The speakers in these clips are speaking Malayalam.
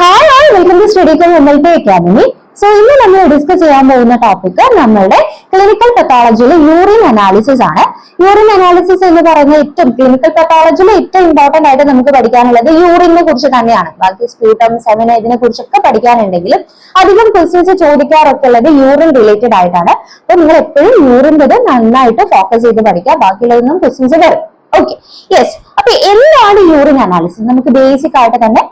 Hi all, welcome to study com MLT academy. So ഇന്ന് നമ്മൾ ഡിസ്കസ് ചെയ്യാൻ പോകുന്ന ടോപ്പിക് നമ്മുടെ ക്ലിനിക്കൽ പത്തോളജിയിലെ യൂറിൻ അനാലിസിസ് ആണ്. യൂറിൻ അനാലിസിസ് എന്ന് പറയുന്ന ക്ലിനിക്കൽ പത്തോളജിയിൽ ഏറ്റവും ഇമ്പോർട്ടന്റ് ആയിട്ട് നമുക്ക് പഠിക്കാനുള്ളത് യൂറിനെ കുറിച്ച് തന്നെയാണ്. ബാക്കി സ്പ്യൂട്ടം, സെമിന ഇതിനെ കുറിച്ചൊക്കെ പഠിക്കാനുണ്ടെങ്കിലും അധികം ക്വസ്റ്റ്യൻസ് ചോദിക്കാറൊക്കെ ഉള്ളത് യൂറിൻ റിലേറ്റഡ് ആയിട്ടാണ്. അപ്പൊ നിങ്ങൾ എപ്പോഴും യൂറിൻ്റെത് നന്നായിട്ട് ഫോക്കസ് ചെയ്ത് പഠിക്കുക, ബാക്കിയുള്ളതൊന്നും ക്വസ്റ്റ്യൻസ് വരും. Okay, yes. അപ്പൊ എന്താണ് യൂറിൻ അനാലിസിസ്? നമുക്ക് ബേസിക് ആയിട്ട് തന്നെ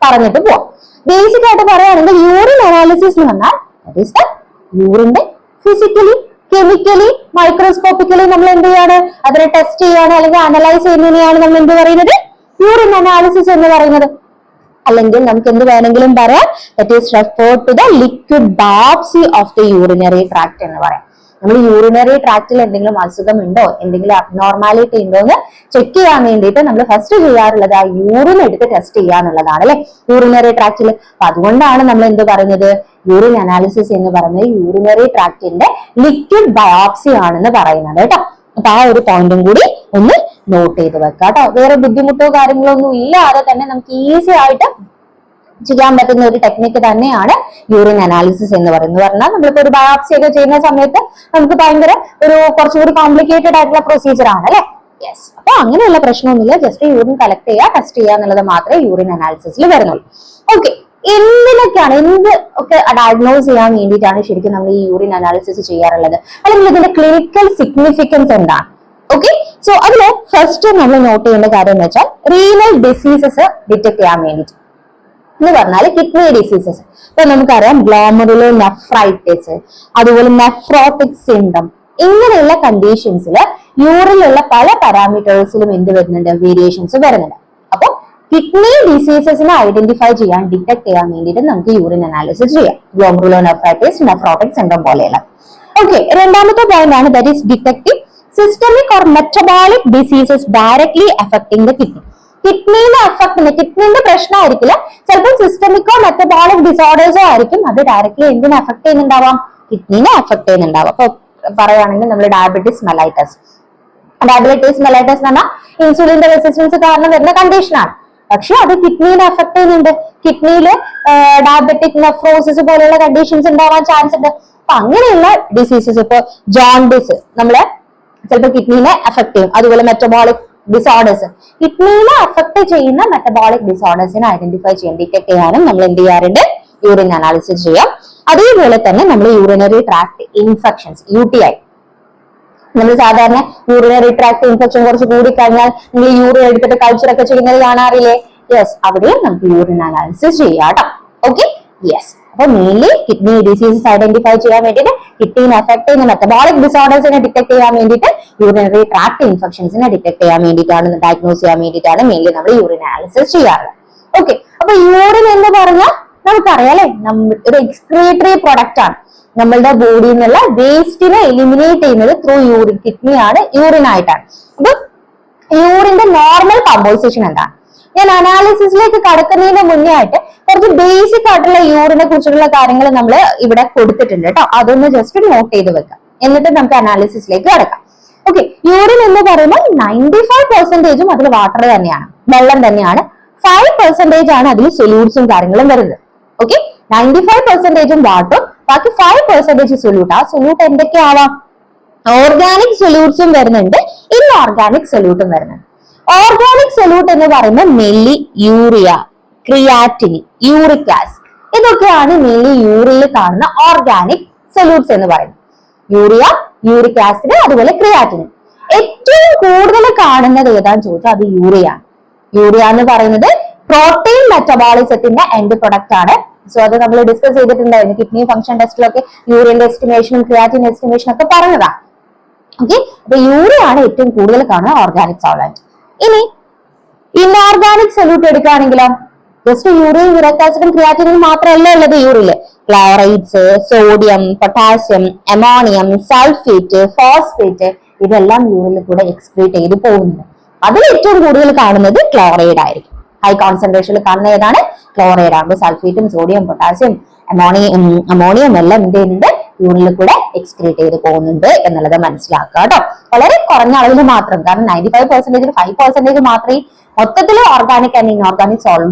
പറഞ്ഞിട്ട് പോവാം. ബേസിക് ആയിട്ട് പറയുകയാണെങ്കിൽ യൂറിൻ അനാലിസിസ് എന്ന് പറഞ്ഞാൽ യൂറിന്റെ ഫിസിക്കലി, കെമിക്കലി, മൈക്രോസ്കോപ്പിക്കലി നമ്മൾ എന്ത് ചെയ്യാണ്, അതിനെ ടെസ്റ്റ് ചെയ്യാണ് അല്ലെങ്കിൽ അനലൈസ് ചെയ്യുന്നതിനെയാണ് നമ്മൾ എന്ത് പറയുന്നത്, യൂറിൻ അനാലിസിസ് എന്ന് പറയുന്നത്. അല്ലെങ്കിൽ നമുക്ക് എന്ത് വേണമെങ്കിലും പറയാം, that is referred to the liquid biopsy of the urinary tract എന്ന് പറയാം. നമ്മൾ യൂറിനറി ട്രാക്റ്റിൽ എന്തെങ്കിലും അസുഖം ഉണ്ടോ, എന്തെങ്കിലും അബ്നോർമാലിറ്റി ഉണ്ടോ എന്ന് ചെക്ക് ചെയ്യാൻ വേണ്ടിയിട്ട് നമ്മൾ ഫസ്റ്റ് ചെയ്യാറുള്ളത് ആ യൂറിൻ എടുത്ത് ടെസ്റ്റ് ചെയ്യാന്നുള്ളതാണ് അല്ലെ, യൂറിനറി ട്രാക്റ്റിൽ. അപ്പൊ അതുകൊണ്ടാണ് നമ്മൾ എന്ത് പറയുന്നത്, യൂറിൻ അനാലിസിസ് എന്ന് പറയുന്നത് യൂറിനറി ട്രാക്റ്റിന്റെ ലിക്വിഡ് ബയോപ്സി ആണെന്ന് പറയുന്നത് കേട്ടോ. അപ്പൊ ആ ഒരു പോയിന്റും കൂടി ഒന്ന് നോട്ട് ചെയ്ത് വെക്കാം കേട്ടോ. വേറെ ബുദ്ധിമുട്ടോ കാര്യങ്ങളോ ഒന്നും ഇല്ലാതെ തന്നെ നമുക്ക് ഈസി ആയിട്ട് ചെയ്യാൻ പറ്റുന്ന ഒരു ടെക്നിക്ക് തന്നെയാണ് യൂറിൻ അനാലിസിസ് എന്ന് പറയുന്നത്. പറഞ്ഞാൽ നമ്മളിപ്പോ ഒരു ബയോപ്സി ഒക്കെ ചെയ്യുന്ന സമയത്ത് നമുക്ക് ഭയങ്കര കുറച്ചുകൂടി കോംപ്ലിക്കേറ്റഡ് ആയിട്ടുള്ള പ്രൊസീജിയർ ആണ് അല്ലെ. യെസ്. അപ്പൊ അങ്ങനെയുള്ള പ്രശ്നമൊന്നുമില്ല, ജസ്റ്റ് യൂറിൻ കളക്ട് ചെയ്യുക, ടെസ്റ്റ് ചെയ്യുക എന്നുള്ളത് മാത്രമേ യൂറിൻ അനാലിസിസിൽ വരുന്നുള്ളൂ. ഓക്കെ, എന്തിനൊക്കെയാണ്, എന്ത് ഒക്കെ ഡയഗ്നോസ് ചെയ്യാൻ വേണ്ടിയിട്ടാണ് ശരിക്കും നമ്മൾ ഈ യൂറിൻ അനാലിസിസ് ചെയ്യാറുള്ളത്, അല്ലെങ്കിൽ ഇതിന്റെ ക്ലിനിക്കൽ സിഗ്നിഫിക്കൻസ് എന്താണ്? ഓക്കെ, സോ അതില് ഫസ്റ്റ് നമ്മൾ നോട്ട് ചെയ്യേണ്ട കാര്യം എന്ന് വെച്ചാൽ റീനൽ ഡിസീസസ് ഡിറ്റക്ട് ചെയ്യാൻ വേണ്ടിയിട്ട് എന്ന് പറഞ്ഞാൽ കിഡ്നി ഡിസീസസ്. ഇപ്പൊ നമുക്കറിയാം ഗ്ലോമറുലോ നെഫ്രൈറ്റിസ്, അതുപോലെ നെഫ്രോട്ടിക് സിൻഡ്രം, ഇങ്ങനെയുള്ള കണ്ടീഷൻസിൽ യൂറിലുള്ള പല പാരാമീറ്റേഴ്സിലും എന്ത് വരുന്നുണ്ട്, വേരിയേഷൻസ് വരുന്നുണ്ട്. അപ്പൊ കിഡ്നി ഡിസീസസിനെ ഐഡന്റിഫൈ ചെയ്യാൻ, ഡിറ്റക്ട് ചെയ്യാൻ വേണ്ടിയിട്ട് നമുക്ക് യൂറിൻ അനാലിസിസ് ചെയ്യാം, ഗ്ലോമറുലോ നെഫ്രൈറ്റിസ്, നെഫ്രോട്ടിക് സിൻഡ്രം പോലെയുള്ള. ഓക്കെ, രണ്ടാമത്തെ പോയിന്റ് ആണ് that is detecting systemic or metabolic diseases directly affecting the kidney. കിഡ്നിനെ അഫക്ട് ചെയ്യുന്ന, കിഡ്നിന്റെ പ്രശ്നമായിരിക്കില്ല, ചിലപ്പോൾ സിസ്റ്റമിക്കോ മെറ്റബോളിക് ഡിസോർഡേഴ്സോ ആയിരിക്കും അത് ഡയറക്ട്ലി എന്തിനെ അഫക്ട് ചെയ്യുന്നുണ്ടാവാം, കിഡ്നിനെ അഫക്ട് ചെയ്യുന്നുണ്ടാവാം. അപ്പൊ പറയുകയാണെങ്കിൽ നമ്മൾ ഡയബറ്റിസ് മെലൈറ്റസ് എന്ന് പറഞ്ഞാൽ ഇൻസുലിന്റെ റെസിസ്റ്റൻസ് കാരണം വരുന്ന കണ്ടീഷനാണ്. പക്ഷെ അത് കിഡ്നിനെ അഫക്ട് ചെയ്യുന്നുണ്ട്, കിഡ്നിയിൽ ഡയബറ്റിക് നെഫ്രോസിസ് പോലെയുള്ള കണ്ടീഷൻസ് ഉണ്ടാവാൻ ചാൻസ് ഉണ്ട്. അപ്പൊ അങ്ങനെയുള്ള ഡിസീസസ്, ഇപ്പൊ ജോണ്ടിസ് നമ്മളെ ചിലപ്പോൾ കിഡ്നിനെ അഫക്ട് ചെയ്യും. അതുപോലെ മെറ്റബോളിക് ഡിസോർഡേഴ്സ്, കിഡ്നിനെ അഫക്ട് ചെയ്യുന്ന മെറ്റബോളിക് ഡിസോർഡേഴ്സിനെ ഐഡന്റിഫൈ ചെയ്യാൻ, ഡിറ്റക്ട് ചെയ്യാനും നമ്മൾ എന്ത് ചെയ്യാറുണ്ട്, യൂറിൻ അനാലിസിസ് ചെയ്യാം. അതേപോലെ തന്നെ നമ്മൾ യൂറിനറി ട്രാക്ട് ഇൻഫെക്ഷൻസ്, UTI, നമ്മൾ സാധാരണ യൂറിനറി ട്രാക്ട് ഇൻഫെക്ഷൻ കുറച്ച് കൂടി കഴിഞ്ഞാൽ നിങ്ങൾ യൂറിൻ എടുത്തിട്ട് കൾച്ചർ ഒക്കെ ചെയ്യുന്നത് കാണാറില്ലേ? യെസ്, അവിടെയും നമുക്ക് യൂറിൻ അനാലിസിസ് ചെയ്യാം കേട്ടോ. Okay, yes. അപ്പൊ മെയിൻലി കിഡ്നി ഡിസീസസ് ഐഡന്റിഫൈ ചെയ്യാൻ വേണ്ടിയിട്ട്, കിഡ്നിനെ അഫക്ട് ചെയ്യുന്ന മെറ്റബോളിക് ഡിസോർഡേഴ്സിനെ ഡിറ്റക്ട് ചെയ്യാൻ വേണ്ടിയിട്ട്, യൂറിനറി ട്രാക്ട് ഇൻഫെക്ഷൻസിനെ ഡിറ്റക്ട് ചെയ്യാൻ വേണ്ടിയിട്ടാണ്, ഡയഗ്നോസ് ചെയ്യാൻ വേണ്ടിയിട്ടാണ് മെയിൻലി നമ്മൾ യൂറിൻ അനാലിസിസ് ചെയ്യാറുള്ളത്. ഓക്കെ, അപ്പൊ യൂറിൻ എന്ന് പറഞ്ഞാൽ നമുക്കറിയാം അല്ലെ, ഒരു എക്സ്ക്രീറ്ററി പ്രൊഡക്റ്റ് ആണ്. നമ്മളുടെ ബോഡിയിൽ നിന്നുള്ള വേസ്റ്റിനെ എലിമിനേറ്റ് ചെയ്യുന്നത് ത്രൂ യൂറിൻ, കിഡ്നിയാണ്, യൂറിൻ ആയിട്ടാണ്. അപ്പൊ യൂറിന്റെ നോർമൽ കമ്പോസിഷൻ എന്താണ്? ഞാൻ അനാലിസിസിലേക്ക് കടക്കുന്നതിന് മുന്നേ ആയിട്ട് കുറച്ച് ബേസിക് ആയിട്ടുള്ള യൂറിനെ കുറിച്ചുള്ള കാര്യങ്ങൾ നമ്മൾ ഇവിടെ കൊടുത്തിട്ടുണ്ട് കേട്ടോ. അതൊന്ന് ജസ്റ്റ് നോട്ട് ചെയ്ത് വെക്കാം, എന്നിട്ട് നമുക്ക് അനാലിസിസിലേക്ക് കടക്കാം. ഓക്കെ, യൂറിൻ എന്ന് പറയുമ്പോൾ 95% അതിൽ വാട്ടർ തന്നെയാണ്, വെള്ളം തന്നെയാണ്. 5% ആണ് അതിൽ സൊല്യൂട്ട്സും കാര്യങ്ങളും വരുന്നത്. ഓക്കെ, 95% വാട്ടർ, ബാക്കി 5% സൊല്യൂട്ട്. ആ സൊല്യൂട്ട് എന്തൊക്കെയാവാം? ഓർഗാനിക് സൊല്യൂട്ട്സും വരുന്നുണ്ട്, ഇൻഓർഗാനിക് സൊല്യൂട്ടും വരുന്നുണ്ട്. ഓർഗാനിക് സൊല്യൂട്ട് എന്ന് പറയുമ്പോൾ മെല്ലി യൂറിയ, ക്രിയാറ്റിനി, യൂറിക് ആസിഡ്, ഇതൊക്കെയാണ് മെല്ലി യൂറിയയിൽ കാണുന്ന ഓർഗാനിക് സൊല്യൂട്ട്സ് എന്ന് പറയുന്നത്. യൂറിയ, യൂറിക് ആസിഡ്, അതുപോലെ ക്രിയാറ്റിനി. ഏറ്റവും കൂടുതൽ കാണുന്നത് ഏതാന്ന് ചോദിച്ചാൽ അത് യൂറിയ ആണ്. യൂറിയ എന്ന് പറയുന്നത് പ്രോട്ടീൻ മെറ്റബോളിസത്തിന്റെ എൻഡ് പ്രൊഡക്റ്റ് ആണ്. സോ അത് നമ്മൾ ഡിസ്കസ് ചെയ്തിട്ടുണ്ടായിരുന്നു കിഡ്നി ഫംഗ്ഷൻ ടെസ്റ്റിലൊക്കെ, യൂറിയന്റെ എസ്റ്റിമേഷനും ക്രിയാറ്റിൻ എസ്റ്റിമേഷനും ഒക്കെ പറഞ്ഞതാണ്. ഓക്കെ, അപ്പൊ യൂറിയ ആണ് ഏറ്റവും കൂടുതൽ കാണുന്ന ഓർഗാനിക് സോളന്റ്. ഇനി ഇൻഓർഗാനിക് സൊല്യൂട്ട് എടുക്കുകയാണെങ്കിലോ, ജസ്റ്റ് യൂറിയ, യൂറിക് ആസിഡും ക്രിയാറ്റിനും മാത്രമല്ല ഉള്ളത് യൂറിയല്. Chlorides, sodium, potassium, ammonium, sulphate, phosphate, ഇതെല്ലാം യൂറിയയിൽ കൂടെ എക്സ്ക്രീറ്റ് ചെയ്ത് പോകുന്നുണ്ട്. അതിൽ ഏറ്റവും കൂടുതൽ കാണുന്നത് ക്ലോറൈഡ് ആയിരിക്കും. ഹൈ കോൺസെൻട്രേഷനിൽ കാണുന്ന ഏതാണ്? ക്ലോറൈഡ് ആണ്. സൾഫേറ്റും സോഡിയം, പൊട്ടാസ്യം, അമോണിയം എല്ലാം എന്ത് ചെയ്യുന്നുണ്ട്? യൂറിനിൽ കൂടെ എക്സ്ക്രീറ്റ് ചെയ്ത് പോകുന്നുണ്ട് എന്നുള്ളത് മനസ്സിലാക്കുക കേട്ടോ. വളരെ കുറഞ്ഞ അളവിൽ മാത്രം, കാരണം 95% 5% മാത്രമേ മൊത്തത്തിൽ ഓർഗാനിക് ആൻഡ് ഇൻഓർഗാനിക്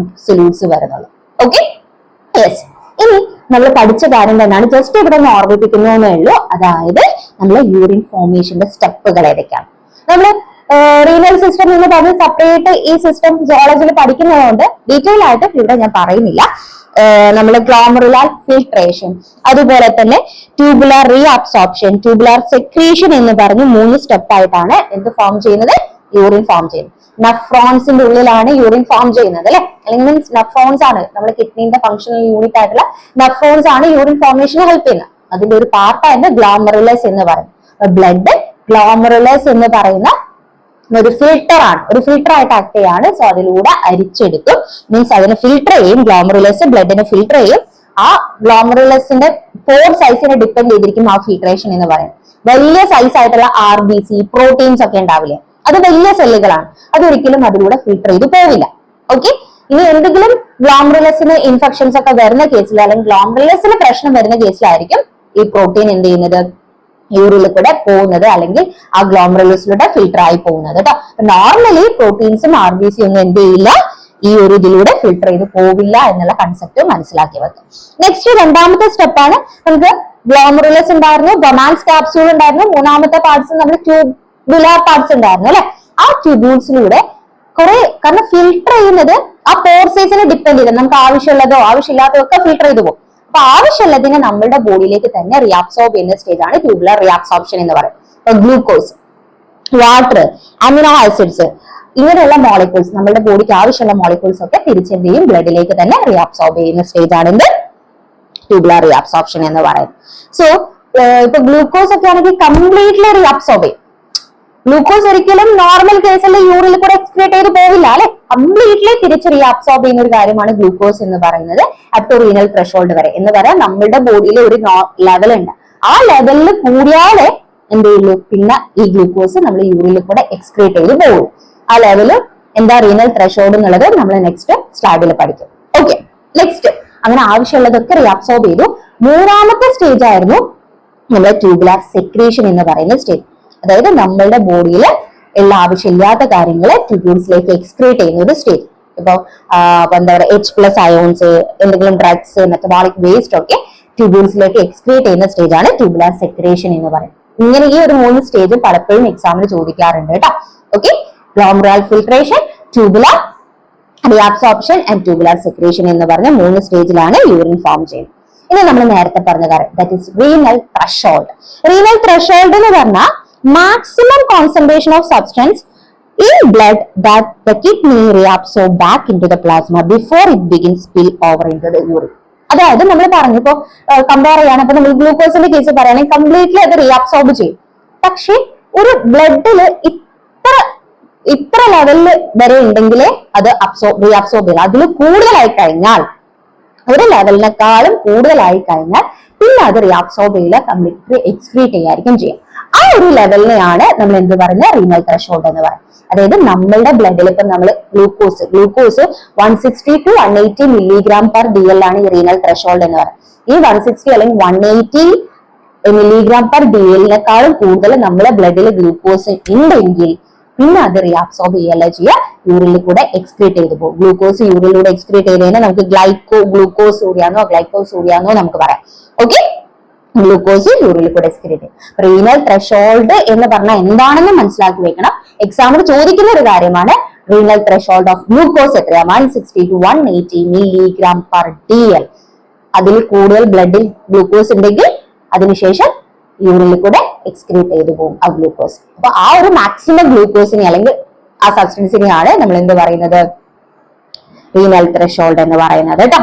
സൊല്യൂട്ട്സ് വരുന്നുള്ളൂ. Okay, yes. ഇനി നമ്മൾ പഠിച്ച കാര്യം തന്നെയാണ്, ജസ്റ്റ് ഇവിടെ ഒന്ന് ഓർമ്മിപ്പിക്കുന്നേ ഉള്ളൂ. അതായത് നമ്മൾ യൂറിൻ ഫോർമേഷന്റെ സ്റ്റെപ്പുകൾ ഏതൊക്കെയാണ്. നമ്മൾ റീനൽ സിസ്റ്റം എന്ന് പറഞ്ഞ് സെപ്പറേറ്റ് ഈ സിസ്റ്റം ജിയോളജിയിൽ പഠിക്കുന്നതുകൊണ്ട് ഡീറ്റെയിൽ ആയിട്ട് ഇവിടെ ഞാൻ പറയുന്നില്ല. നമ്മൾ ഗ്ലോമറുലാർ ഫിൽട്രേഷൻ, അതുപോലെ തന്നെ ട്യൂബുലാർ റീഅബ്സോർപ്ഷൻ, ട്യൂബുലാർ സെക്രീഷൻ എന്ന് പറഞ്ഞ് 3 സ്റ്റെപ്പ് ആയിട്ടാണ് എന്ത് ഫോം ചെയ്യുന്നത്, യൂറിൻ ഫോം ചെയ്യുന്നത്. നഫ്രോൺസിന്റെ ഉള്ളിലാണ് യൂറിൻ ഫോം ചെയ്യുന്നത് അല്ലെ, അല്ലെങ്കിൽ മീൻസ് നഫ്രോൺസ് ആണ് നമ്മുടെ കിഡ്നിന്റെ ഫംഗ്ഷണൽ യൂണിറ്റ് ആയിട്ടുള്ള നഫ്രോൺസ് ആണ് യൂറിൻ ഫോർമേഷന് ഹെൽപ്പ് ചെയ്യുന്നത്. അതിന്റെ ഒരു പാർട്ടാണ് ഗ്ലോമറുലസ് എന്ന് പറയുന്നത്. ബ്ലഡ് ഗ്ലോമറുലസ് എന്ന് പറയുന്ന ഒരു ഫിൽട്ടർ ആണ്, ഒരു ഫിൽട്ടർ ആയിട്ട് ആക്ട് ചെയ്യാണ്. സോ അതിലൂടെ അരിച്ചെടുക്കും, മീൻസ് അതിനെ ഫിൽട്ടർ ചെയ്യും. ഗ്ലോമറുലസ് ബ്ലഡിനെ ഫിൽട്ടർ ചെയ്യും. ആ ഗ്ലോമറുലസിന്റെ പോർ സൈസിനെ ഡിപ്പെൻഡ് ചെയ്തിരിക്കും ആ ഫിൽട്രേഷൻ എന്ന് പറയുന്നത്. വലിയ സൈസ് ആയിട്ടുള്ള RBC പ്രോട്ടീൻസ് ഒക്കെ ഉണ്ടാവില്ലേ, അത് വലിയ സെല്ലുകളാണ്, അതൊരിക്കലും അതിലൂടെ ഫിൽട്ടർ ചെയ്ത് പോവില്ല. ഓക്കെ, ഇനി എന്തെങ്കിലും ഗ്ലോമറുലസിന് ഇൻഫെക്ഷൻസ് ഒക്കെ വരുന്ന കേസിൽ, അല്ലെങ്കിൽ ഗ്ലോമറുലസിന് പ്രശ്നം വരുന്ന കേസിലായിരിക്കും ഈ പ്രോട്ടീൻ എന്ത് ചെയ്യുന്നത്, യൂറിനിൽ കൂടെ പോകുന്നത്, അല്ലെങ്കിൽ ആ ഗ്ലോമറുലസിലൂടെ ഫിൽട്ടർ ആയി പോകുന്നത് കേട്ടോ. നോർമലി പ്രോട്ടീൻസും RBC ഒന്നും എന്ത് ചെയ്യില്ല, ഈ ഒരു ഇതിലൂടെ ഫിൽട്ടർ ചെയ്ത് പോവില്ല എന്നുള്ള കൺസെപ്റ്റ് മനസ്സിലാക്കി വെക്കും. നെക്സ്റ്റ് രണ്ടാമത്തെ സ്റ്റെപ്പാണ്, നമുക്ക് ഗ്ലോമറുലസ് ഉണ്ടായിരുന്നു, ഗൊമാൻസ് ക്യാപ്സ്യൂൾ ഉണ്ടായിരുന്നു, മൂന്നാമത്തെ പാർട്സ് നമ്മൾ ട്യൂബുലാർ പാർട്സ് ഉണ്ടായിരുന്നു അല്ലെ. ആ ട്യൂബ്യൂൾസിലൂടെ കുറെ, കാരണം ഫിൽട്ടർ ചെയ്യുന്നത് ആ പോർ സൈസിനെ ഡിപ്പെൻഡ് ചെയ്ത് നമുക്ക് ആവശ്യമുള്ളതോ ആവശ്യമില്ലാത്തതോ ഒക്കെ ഫിൽട്ടർ ചെയ്ത് പോകും. അപ്പൊ ആവശ്യമുള്ളതിനെ നമ്മുടെ ബോഡിയിലേക്ക് തന്നെ റീഅബ്സോർബ് ചെയ്യുന്ന സ്റ്റേജ് ആണ് ട്യൂബുലാർ റീഅബ്സോർപ്ഷൻ എന്ന് പറയുന്നത്. ഗ്ലൂക്കോസ്, വാട്ടർ, അമിനോ ആസിഡ്സ്, ഇങ്ങനെയുള്ള മോളിക്യൂൾസ്, നമ്മുടെ ബോഡിക്ക് ആവശ്യമുള്ള മോളിക്യൂൾസ് ഒക്കെ തിരിച്ചെന്ത് ചെയ്യും, ബ്ലഡിലേക്ക് തന്നെ റീഅബ്സോർബ് ചെയ്യുന്ന സ്റ്റേജ് ആണ് എന്ത്, ട്യൂബുലാർ റീഅബ്സോർപ്ഷൻ എന്ന് പറയുന്നത്. സോ ഇപ്പൊ ഗ്ലൂക്കോസ് ഒക്കെ ആണെങ്കിൽ കംപ്ലീറ്റ്ലി റീഅബ്സോർബ് ചെയ്യും. ഗ്ലൂക്കോസ് ഒരിക്കലും നോർമൽ കേസിൽ യൂറിനിൽ കൂടെ എക്സ്ക്രീറ്റ് ചെയ്ത് പോവില്ല അല്ലെ, കംപ്ലീറ്റ്ലി തിരിച്ച് റീഅബ്സോർബ് ചെയ്യുന്ന ഒരു കാര്യമാണ് ഗ്ലൂക്കോസ് എന്ന് പറയുന്നത്. അപ് ടു റീനൽ ത്രെഷോൾഡ് വരെ എന്ന് പറയാൻ നമ്മുടെ ബോഡിയിൽ ഒരു ലെവൽ ഉണ്ട്. ആ ലെവലിൽ കൂടിയാലേ എന്ത് ചെയ്യുള്ളൂ, പിന്നെ ഈ ഗ്ലൂക്കോസ് നമ്മൾ യൂറിനിൽ കൂടെ എക്സ്ക്രീറ്റ് ചെയ്ത് പോകും. ആ ലെവല് എന്താ റീനൽ ത്രെഷോൾഡ് എന്നുള്ളത് നമ്മൾ നെക്സ്റ്റ് സ്ലൈഡിൽ പഠിക്കും. ഓക്കെ, നെക്സ്റ്റ് അങ്ങനെ ആവശ്യമുള്ളതൊക്കെ റീഅബ്സോർബ് ചെയ്തു. മൂന്നാമത്തെ സ്റ്റേജ് ആയിരുന്നു നമ്മുടെ ട്യൂബുലാർ സെക്രീഷൻ എന്ന് പറയുന്ന സ്റ്റേജ്. അതായത് നമ്മളുടെ ബോഡിയിൽ എല്ലാ ആവശ്യമില്ലാത്ത കാര്യങ്ങളെ ട്യൂബ്യൂൾസിലേക്ക് എക്സ്ക്രീറ്റ് ചെയ്യുന്ന ഒരു സ്റ്റേജ്. ഇപ്പൊ എന്താ പറയുക, H+ അയോൺസ്, എന്തെങ്കിലും ഡ്രഗ്സ്, മെറ്റബോളിക് വേസ്റ്റ് ഒക്കെ ട്യൂബ്യൂൾസിലേക്ക് എക്സ്ക്രീറ്റ് ചെയ്യുന്ന സ്റ്റേജ് ആണ് ട്യൂബുലാർ സെക്രീഷൻ എന്ന് പറയുന്നത്. ഇങ്ങനെ ഈ ഒരു 3 സ്റ്റേജ് പലപ്പോഴും എക്സാമിന് ചോദിക്കാറുണ്ട് കേട്ടോ. Okay, glomerular filtration, tubular reabsorption and tubular secretion എന്ന് പറഞ്ഞ 3 സ്റ്റേജിലാണ് യൂറിൻ ഫോം ചെയ്യുന്നത്. ഇനി നമ്മൾ നേരത്തെ പറഞ്ഞ കാര്യം, that is renal threshold. Renal threshold എന്ന് പറഞ്ഞാൽ maximum concentration of substance in blood that the kidney reabsorb back into the plasma before it begins spill over into the urine. അതായത് നമ്മൾ പറഞ്ഞപ്പോ കമ്പയർ ചെയ്യാണ്, അപ്പൊ നമ്മൾ ഗ്ലൂക്കോസിന്റെ കേസ് പറയുകയാണെങ്കിൽ കംപ്ലീറ്റ്ലി അത് റീഅബ്സോർബ് ചെയ്യും. പക്ഷെ ഒരു ബ്ലഡില് ഇത്ര ലെവലിൽ വരെ ഉണ്ടെങ്കിലേ അത് റീഅബ്സോർബ് ചെയ്യില്ല. അതിൽ കൂടുതലായി കഴിഞ്ഞാൽ, ഒരു ലെവലിനെക്കാളും കൂടുതലായി കഴിഞ്ഞാൽ പിന്നെ അത് റീഅബ്സോർബ് ചെയ്യില്ല, കംപ്ലീറ്റ്ലി എക്സ്ക്രീറ്റ് ചെയ്യായിരിക്കും ചെയ്യും. ആ ഒരു ലെവലിനെയാണ് നമ്മൾ എന്ത് പറയുന്നത്, റീനൽ ത്രെഷോൾഡ് എന്ന് പറയുന്നത്. അതായത് നമ്മളുടെ ബ്ലഡിൽ ഇപ്പൊ നമ്മൾ ഗ്ലൂക്കോസ് 160 to 180 mg/dl ആണ് ഈ റീനൽ ത്രെഷോൾഡ് എന്ന് പറയുന്നത്. ഈ 160 അല്ലെങ്കിൽ 180 mg/dl കൂടുതൽ നമ്മുടെ ബ്ലഡിൽ ഗ്ലൂക്കോസ് ഉണ്ടെങ്കിൽ പിന്നെ അത് റീഅബ്സോർബ് ചെയ്യല്ല ചെയ്യുക, യൂറിനിൽ കൂടെ എക്സ്ക്രീറ്റ് ചെയ്ത് പോകും. ഗ്ലൂക്കോസ് യൂറിനിലൂടെ എക്സ്ക്രീറ്റ് ചെയ്തതിനെ നമുക്ക് ഗ്ലൂക്കോസൂറിയാന്നോ ഗ്ലൈക്കോസൂറിയാന്നോ നമുക്ക് പറയാം. ഓക്കെ, ഗ്ലൂക്കോസ് യൂറിനിൽ കൂടെ എക്സ്ക്രീറ്റ് ചെയ്യും. റീനൽ ത്രെഷോൾഡ് എന്ന് പറഞ്ഞാൽ എന്താണെന്ന് മനസ്സിലാക്കി വെക്കണം. എക്സാമിന് ചോദിക്കുന്ന ഒരു കാര്യമാണ്. റീനൽ ത്രെഷോൾഡ് ഓഫ് ഗ്ലൂക്കോസ് എത്രയാണ്, 160 to 180 mg/dl. അതിൽ കൂടുതൽ ബ്ലഡിൽ ഗ്ലൂക്കോസ് ഉണ്ടെങ്കിൽ അതിനുശേഷം യൂറിനിൽ കൂടെ എക്സ്ക്രീറ്റ് ചെയ്തു പോകും ആ ഗ്ലൂക്കോസ്. അപ്പൊ ആ ഒരു മാക്സിമം ഗ്ലൂക്കോസിനെ അല്ലെങ്കിൽ ആ സബ്സ്റ്റൻസിനെയാണ് നമ്മൾ എന്ത് പറയുന്നത്, റീനൽ ത്രെഷോൾഡ് എന്ന് പറയുന്നത് കേട്ടോ.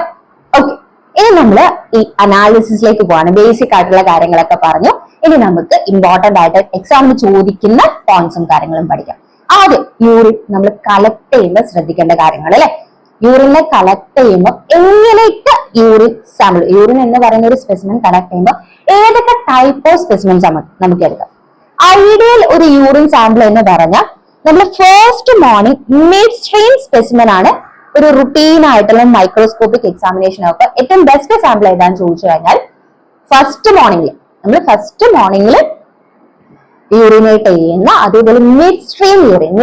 ഓക്കെ, ഇനി നമ്മൾ ഈ അനാലിസിസിലേക്ക് പോവാണ്. ബേസിക് ആയിട്ടുള്ള കാര്യങ്ങളൊക്കെ പറഞ്ഞു. ഇനി നമുക്ക് ഇമ്പോർട്ടന്റ് ആയിട്ട് എക്സാമിന് ചോദിക്കുന്ന പോയിന്റ്സും കാര്യങ്ങളും പഠിക്കാം. ആദ്യം യൂറിൻ നമ്മൾ കളക്ട് ചെയ്യുമ്പോൾ ശ്രദ്ധിക്കേണ്ട കാര്യങ്ങൾ അല്ലെ. യൂറിനെ കളക്ട് ചെയ്യുമ്പോൾ എങ്ങനെയൊക്കെ യൂറിൻ എന്ന് പറയുന്ന ഒരു സ്പെസിമെൻ കളക്ട് ചെയ്യുമ്പോൾ ഏതൊക്കെ ടൈപ്പ് ഓഫ് സ്പെസിമെൻസ് നമുക്ക് എടുക്കാം. ഐഡിയൽ ഒരു യൂറിൻ സാമ്പിൾ എന്ന് പറഞ്ഞാൽ നമ്മൾ first morning mid stream specimen ആണ് ഒരു റുട്ടീൻ ആയിട്ടുള്ള മൈക്രോസ്കോപ്പിക് എക്സാമിനേഷൻ ഒക്കെ ഏറ്റവും ബെസ്റ്റ് സാമ്പിൾ ഏതാന്ന് ചോദിച്ചു കഴിഞ്ഞാൽ ഫസ്റ്റ് മോർണിംഗിൽ നമ്മൾ ഫസ്റ്റ് മോർണിംഗിൽ യൂറിനേറ്റ് ചെയ്യുന്ന, അതേപോലെ മിഡ് സ്ട്രീം യൂറിൻ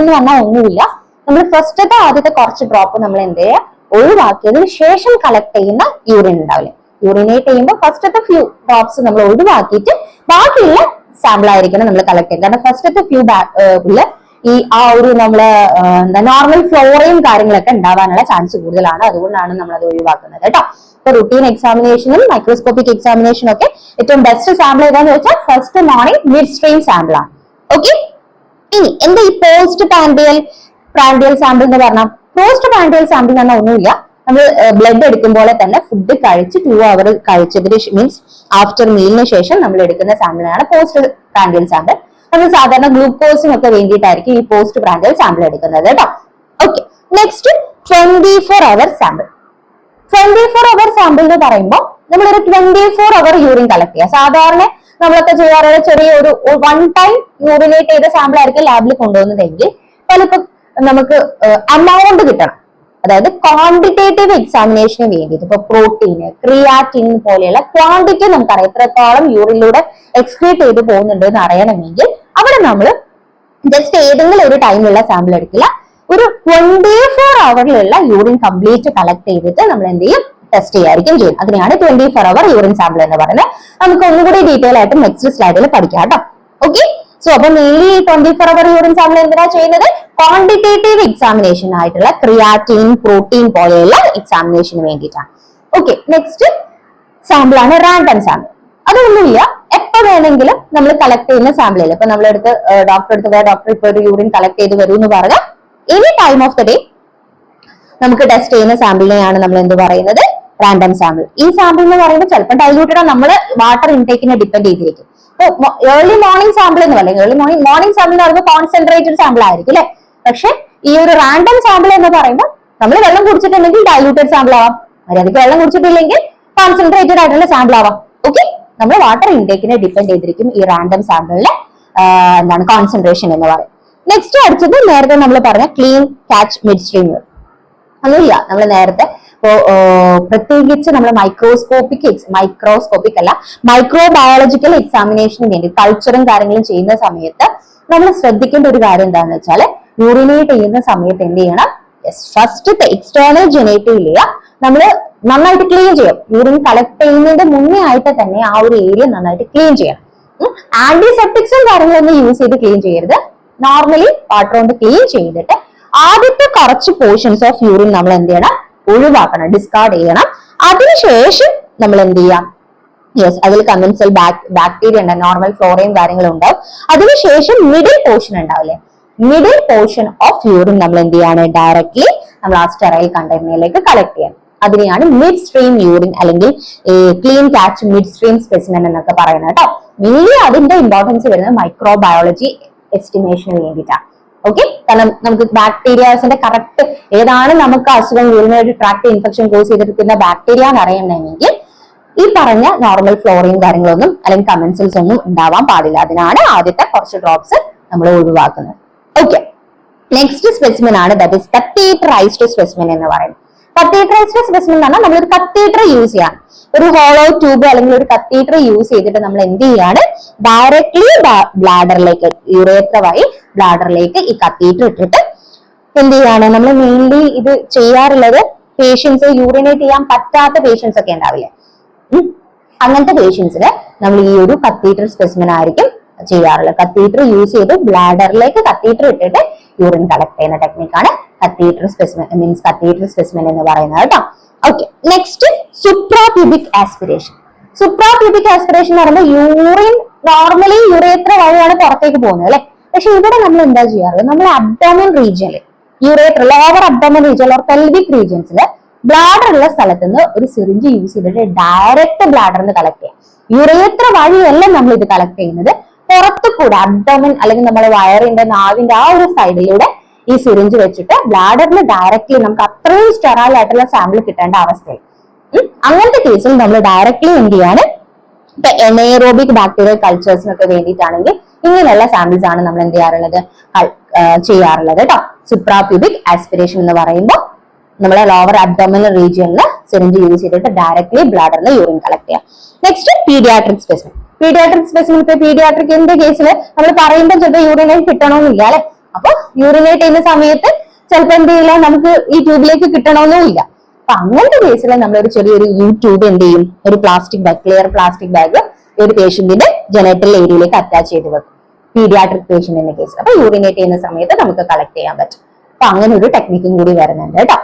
എന്ന് പറഞ്ഞാൽ ഒന്നുമില്ല, നമ്മൾ ഫസ്റ്റത്തെ ആദ്യത്തെ കുറച്ച് ഡ്രോപ്പ് നമ്മൾ എന്ത് ചെയ്യുക, ഒഴിവാക്കിയതിന് ശേഷം കളക്ട് ചെയ്യുന്ന യൂറിൻ ഉണ്ടാവില്ലേ, യൂറിനേറ്റ് ചെയ്യുമ്പോൾ ഫസ്റ്റത്തെ ഫ്യൂ ഡ്രോപ്സ് നമ്മൾ ഒഴിവാക്കിയിട്ട് ബാക്കിയുള്ള സാമ്പിൾ ആയിരിക്കണം നമ്മൾ കളക്ട് ചെയ്യുന്നത്. കാരണം ഫസ്റ്റത്തെ ഫ്യൂ ഈ ആ ഒരു നമ്മള് നോർമൽ ഫ്ലോറയും കാര്യങ്ങളൊക്കെ ഉണ്ടാവാനുള്ള ചാൻസ് കൂടുതലാണ്. അതുകൊണ്ടാണ് നമ്മൾ അത് ഒഴിവാക്കുന്നത് കേട്ടോ. ഇപ്പൊ റുട്ടീൻ എക്സാമിനേഷനും മൈക്രോസ്കോപ്പിക് എക്സാമിനേഷനും ഒക്കെ ഏറ്റവും ബെസ്റ്റ് സാമ്പിൾ ഏതാന്ന് വെച്ചാൽ first morning mid stream sample ആണ്. ഓക്കെ, ഇനി എന്താ ഈ പോസ്റ്റ് പ്രാൻഡിയൽ സാമ്പിൾ എന്ന് പറഞ്ഞാൽ? പോസ്റ്റ് പ്രാൻഡിയൽ സാമ്പിൾ എന്ന് പറഞ്ഞാൽ ഒന്നുമില്ല, നമ്മൾ ബ്ലഡ് എടുക്കുമ്പോൾ തന്നെ ഫുഡ് കഴിച്ച് 2 hour കഴിച്ചതിന് മീൻസ് ആഫ്റ്റർ മീലിന് ശേഷം നമ്മൾ എടുക്കുന്ന സാമ്പിളാണ് പോസ്റ്റ് പ്രാൻഡിയൽ സാമ്പിൾ. നമ്മൾ സാധാരണ ഗ്ലൂക്കോസിനൊക്കെ വേണ്ടിയിട്ടായിരിക്കും ഈ പോസ്റ്റ് പ്രാൻഡിയൽ സാമ്പിൾ എടുക്കുന്നത് കേട്ടോ. Okay, next 24 hour sample. 24 hour sample എന്ന് പറയുമ്പോൾ നമ്മളൊരു 24 hour യൂറിൻ കളക്ട് ചെയ്യുക. സാധാരണ നമ്മളൊക്കെ ചെയ്യാറുള്ള ചെറിയ ഒരു 1 time യൂറിനേറ്റ് ചെയ്ത സാമ്പിൾ ആയിരിക്കും ലാബിൽ കൊണ്ടുപോകുന്നതെങ്കിൽ പലപ്പോൾ നമുക്ക് എമൗണ്ട് കിട്ടണം. അതായത് ക്വാണ്ടിറ്റേറ്റീവ് എക്സാമിനേഷന് വേണ്ടിയിട്ട് ഇപ്പൊ പ്രോട്ടീന്, ക്രിയാറ്റിൻ പോലെയുള്ള ക്വാണ്ടിറ്റി നമുക്കറിയാം, എത്രത്തോളം യൂറിനിലൂടെ എക്സ്ക്രീറ്റ് ചെയ്ത് പോകുന്നുണ്ട് എന്ന് അറിയണമെങ്കിൽ അവിടെ നമ്മൾ ജസ്റ്റ് ഏതെങ്കിലും ഒരു ടൈമിലുള്ള സാമ്പിൾ എടുക്കില്ല, ഒരു 24 hourലുള്ള യൂറിൻ കംപ്ലീറ്റ് കളക്ട് ചെയ്തിട്ട് നമ്മൾ എന്ത് ചെയ്യും, ടെസ്റ്റ് ചെയ്യായിരിക്കും ചെയ്യും. അതിനെയാണ് 24 hour യൂറിൻ സാമ്പിൾ എന്ന് പറയുന്നത്. നമുക്ക് ഒന്നുകൂടി ഡീറ്റെയിൽ ആയിട്ട് നെക്സ്റ്റ് സ്ലൈഡിൽ പഠിക്കാം കേട്ടോ. ഓക്കെ, സോ അപ്പൊ മെയിൻലി 24 hour യൂറിൻ സാമ്പിൾ എന്തിനാ ചെയ്യുന്നത്? ക്വാണ്ടിറ്റേറ്റീവ് എക്സാമിനേഷൻ ആയിട്ടുള്ള ക്രിയാറ്റിൻ, പ്രോട്ടീൻ പോലെയുള്ള എക്സാമിനേഷന് വേണ്ടിയിട്ടാണ്. ഓക്കെ, നെക്സ്റ്റ് സാമ്പിൾ ആണ് റാൻഡം സാമ്പിൾ. അതൊന്നുമില്ല, എപ്പോ വേണമെങ്കിലും നമ്മൾ കളക്ട് ചെയ്യുന്ന സാമ്പിൾ ഇല്ല. ഇപ്പൊ നമ്മളെടുത്ത് ഡോക്ടർ എടുത്ത് പോയ ഡോക്ടർ ഇപ്പൊ ഒരു യൂറിൻ കളക്ട് ചെയ്ത് വരൂ എന്ന് പറഞ്ഞാൽ any time of the day നമുക്ക് ടെസ്റ്റ് ചെയ്യുന്ന സാമ്പിളിനെയാണ് നമ്മൾ എന്ത് പറയുന്നത്? Random sample. ഈ സാമ്പിൾ എന്ന് പറയുമ്പോൾ ചിലപ്പോൾ ഡൈലൂട്ടഡ് നമ്മൾ വാട്ടർ ഇൻടേക്കിനെ ഡിപ്പെൻഡ് ചെയ്തിരിക്കും. ഏർലി മോർണിംഗ് സാമ്പിൾ എന്ന് പറയുന്നത്, ഏർലി മോർണിംഗ് സാമ്പിൾ എന്ന് പറയുമ്പോൾ കോൺസെൻട്രേറ്റഡ് സാമ്പിൾ ആയിരിക്കും അല്ലെ. പക്ഷെ ഈ ഒരു റാൻഡം സാമ്പിൾ എന്ന് പറയുമ്പോൾ നമ്മൾ വെള്ളം കുടിച്ചിട്ടുണ്ടെങ്കിൽ ഡൈലൂട്ടഡ് സാമ്പിൾ ആവാം, മര്യാദയ്ക്ക് വെള്ളം കുടിച്ചിട്ടില്ലെങ്കിൽ കോൺസെൻട്രേറ്റഡ് ആയിട്ടുള്ള സാമ്പിൾ ആവാം. ഓക്കെ, നമ്മൾ വാട്ടർ ഇൻടേക്കിനെ ഡിപ്പെൻഡ് ചെയ്തിരിക്കും ഈ റാൻഡം സാമ്പിളിലെ എന്താണ് കോൺസെൻട്രേഷൻ എന്ന് പറയും. നെക്സ്റ്റ് അടുത്തത് നേരത്തെ നമ്മൾ പറഞ്ഞ ക്ലീൻ കാച്ച് മിഡ് സ്ട്രീം യൂറിൻ. ഒന്നുമില്ല, നമ്മൾ നേരത്തെ ഇപ്പോ പ്രത്യേകിച്ച് നമ്മൾ മൈക്രോസ്കോപ്പിക് അല്ല മൈക്രോബയോളജിക്കൽ എക്സാമിനേഷന് വേണ്ടി കൾച്ചറും കാര്യങ്ങളും ചെയ്യുന്ന സമയത്ത് നമ്മൾ ശ്രദ്ധിക്കേണ്ട ഒരു കാര്യം എന്താണെന്ന് വെച്ചാൽ യൂറിനേറ്റ് ചെയ്യുന്ന സമയത്ത് എന്ത് ചെയ്യണം? ഫസ്റ്റ് എക്സ്റ്റേണൽ ജെനേറ്റീവ് ലെയർ നമ്മൾ നന്നായിട്ട് ക്ലീൻ ചെയ്യും. യൂറിൻ കളക്ട് ചെയ്യുന്നതിന്റെ മുന്നേ ആയിട്ട് തന്നെ ആ ഒരു ഏരിയ നന്നായിട്ട് ക്ലീൻ ചെയ്യണം. ആന്റിസെപ്റ്റിക്സും കാര്യങ്ങളൊന്നും യൂസ് ചെയ്ത് ക്ലീൻ ചെയ്യരുത്. നോർമലി വാട്ടർ കൊണ്ട് ക്ലീൻ ചെയ്തിട്ട് ആദ്യത്തെ കുറച്ച് പോർഷൻസ് ഓഫ് യൂറിൻ നമ്മൾ എന്ത് ചെയ്യണം? ഒഴിവാക്കണം, ഡിസ്കാർഡ് ചെയ്യണം. അതിനുശേഷം നമ്മൾ എന്ത് ചെയ്യാം? യെസ്, അതിൽ കമൻസൽ ബാക്ടീരിയ ഉണ്ട്, നോർമൽ ഫ്ലോറയും കാര്യങ്ങളും ഉണ്ടാവും. അതിനുശേഷം മിഡിൽ പോർഷൻ ഉണ്ടാവില്ലേ, മിഡിൽ പോർഷൻ ഓഫ് യൂറിൻ നമ്മൾ എന്ത് ചെയ്യാണ്? ഡയറക്ട്ലി നമ്മൾ ആ സ്റ്റെറൈൽ കണ്ടെയ്നറിലേക്ക് കളക്ട് ചെയ്യാം. അതിനെയാണ് മിഡ് സ്ട്രീം യൂറിൻ അല്ലെങ്കിൽ ക്ലീൻ കാച്ച് മിഡ് സ്ട്രീം സ്പെസിമെൻ എന്നൊക്കെ പറയുന്നത് കേട്ടോ. മെയിൻലി അതിന്റെ ഇമ്പോർട്ടൻസ് വരുന്നത് മൈക്രോബയോളജി എസ്റ്റിമേഷന് വേണ്ടിയിട്ടാണ്. ഓക്കെ, കാരണം നമുക്ക് ബാക്ടീരിയാസിന്റെ കറക്റ്റ് ഏതാണ് നമുക്ക് അസുഖം, യൂറിനറി ട്രാക്ട് ഇൻഫെക്ഷൻ കോസ് ചെയ്തിരിക്കുന്ന ബാക്ടീരിയ എന്ന് അറിയണമെങ്കിൽ ഈ പറഞ്ഞ നോർമൽ ഫ്ലോറയും കാര്യങ്ങളൊന്നും അല്ലെങ്കിൽ കമൻസിൽസ് ഒന്നും ഉണ്ടാവാൻ പാടില്ല. അതിനാണ് ആദ്യത്തെ കുറച്ച് ഡ്രോപ്സ് നമ്മൾ ഒഴിവാക്കുന്നത്. ഓക്കെ, നെക്സ്റ്റ് സ്പെസിമെൻ ആണ് ദാറ്റ് ഈസ് കത്തീറ്ററൈസ്ഡ് സ്പെസിമെൻ എന്ന് പറയുന്നത്. കത്തീറ്ററൈസ്ഡ് സ്പെസിമെൻ എന്ന് പറഞ്ഞാൽ നമ്മളൊരു കത്തീറ്റർ യൂസ് ചെയ്യാണ്, ഒരു ഹോളോ ട്യൂബ് അല്ലെങ്കിൽ ഒരു കത്തീറ്റർ യൂസ് ചെയ്തിട്ട് നമ്മൾ എന്ത് ചെയ്യാണ്? ഡയറക്ട്ലി ബ്ലാഡറിലേക്ക്, യുറേത്ര വഴി ബ്ലാഡറിലേക്ക് ഈ കത്തീറ്റർ ഇട്ടിട്ട് എന്ത് ചെയ്യാണ്? നമ്മൾ മെയിൻലി ഇത് ചെയ്യാറുള്ളത് പേഷ്യൻസ് യൂറിനേറ്റ് ചെയ്യാൻ പറ്റാത്ത പേഷ്യൻസ് ഒക്കെ ഉണ്ടാവില്ലേ, അങ്ങനത്തെ പേഷ്യൻസിന് നമ്മൾ ഈ ഒരു കത്തീറ്റർ സ്പെസിമെൻ ആയിരിക്കും ചെയ്യാറുള്ളത്. കത്തീറ്റർ യൂസ് ചെയ്ത് ബ്ലാഡറിലേക്ക് കത്തീറ്റർ ഇട്ടിട്ട് യൂറിൻ കളക്ട് ചെയ്യുന്ന ടെക്നിക്കാണ് കത്തീറ്റർ സ്പെസിമെൻ എന്ന് പറയുന്നത് കേട്ടോ. Okay, next suprapubic aspiration. Suprapubic aspiration എന്ന് പറയുമ്പോൾ യൂറിൻ നോർമലി യുറേത്ര വഴിയാണ് പുറത്തേക്ക് പോകുന്നത് അല്ലെ. പക്ഷെ ഇവിടെ നമ്മൾ എന്താ ചെയ്യാറ്? നമ്മൾ അബ്ഡോമൻ റീജിയനിൽ urethra, lower abdomen region or pelvic റീജിയൻസിൽ ബ്ലാഡർ ഉള്ള സ്ഥലത്ത് നിന്ന് ഒരു സിറിഞ്ച് യൂസ് ചെയ്തിട്ട് ഡയറക്റ്റ് ബ്ലാഡറിന് കളക്ട് ചെയ്യാം. യുറേത്ര വഴിയല്ല നമ്മൾ ഇത് കളക്ട് ചെയ്യുന്നത്, പുറത്തു കൂടെ അബ്ഡോമൻ അല്ലെങ്കിൽ നമ്മുടെ വയറിന്റെ നാവിന്റെ ആ ഒരു സൈഡിലൂടെ ഈ സിറിഞ്ച് വെച്ചിട്ട് ബ്ലാഡറിന് ഡയറക്ട്ലി നമുക്ക് അത്രയും സ്റ്റെറൈൽ ആയിട്ടുള്ള സാമ്പിൾ കിട്ടേണ്ട അവസ്ഥയിൽ അങ്ങനത്തെ കേസിൽ നമ്മൾ ഡയറക്ട്ലി എന്ത് ചെയ്യാണ്? ഇപ്പൊ എനേറോബിക് ബാക്ടീരിയൽ കൾച്ചേഴ്സിനൊക്കെ വേണ്ടിയിട്ടാണെങ്കിൽ ഇങ്ങനെയുള്ള സാമ്പിൾസ് ആണ് നമ്മൾ എന്ത് ചെയ്യാറുള്ളത് കേട്ടോ. സുപ്രാപ്യൂബിക് ആസ്പിറേഷൻ എന്ന് പറയുമ്പോൾ നമ്മളെ ലോവർ അബ്ഡോമിനൽ റീജിയനിൽ സിറിഞ്ച് യൂസ് ചെയ്തിട്ട് ഡയറക്ട്ലി ബ്ലാഡറിൽ യൂറിൻ കളക്ട് ചെയ്യാം. Next paediatric specimen. Paediatric specimen ഇപ്പൊ പീഡിയാട്രിക്കിന്റെ കേസിൽ നമ്മൾ പറയുമ്പോൾ ചിലപ്പോൾ യൂറിനേറ്റ് കിട്ടണമെന്നില്ല അല്ലെ. അപ്പൊ യൂറിനേറ്റ് ചെയ്യുന്ന സമയത്ത് ചിലപ്പോൾ എന്ത് ചെയ്യില്ല, നമുക്ക് ഈ ട്യൂബിലേക്ക് കിട്ടണമെന്നും ഇല്ല. അപ്പൊ അങ്ങനത്തെ കേസിൽ നമ്മളൊരു ചെറിയൊരു ട്യൂബ് എന്ത് ചെയ്യും, ഒരു plastic bag, clear plastic bag ഒരു പേഷ്യന്റിന്റെ ജനറ്റൽ ഏരിയയിലേക്ക് അറ്റാച്ച് ചെയ്ത് വെക്കും, പീഡിയാട്രിക് പേഷ്യന്റിന്റെ കേസിൽ. അപ്പൊ യൂറിനേറ്റ് ചെയ്യുന്ന സമയത്ത് നമുക്ക് കളക്ട് ചെയ്യാൻ പറ്റും. അപ്പൊ അങ്ങനെ ഒരു ടെക്നിക്കും കൂടി വരുന്നുണ്ട് കേട്ടോ.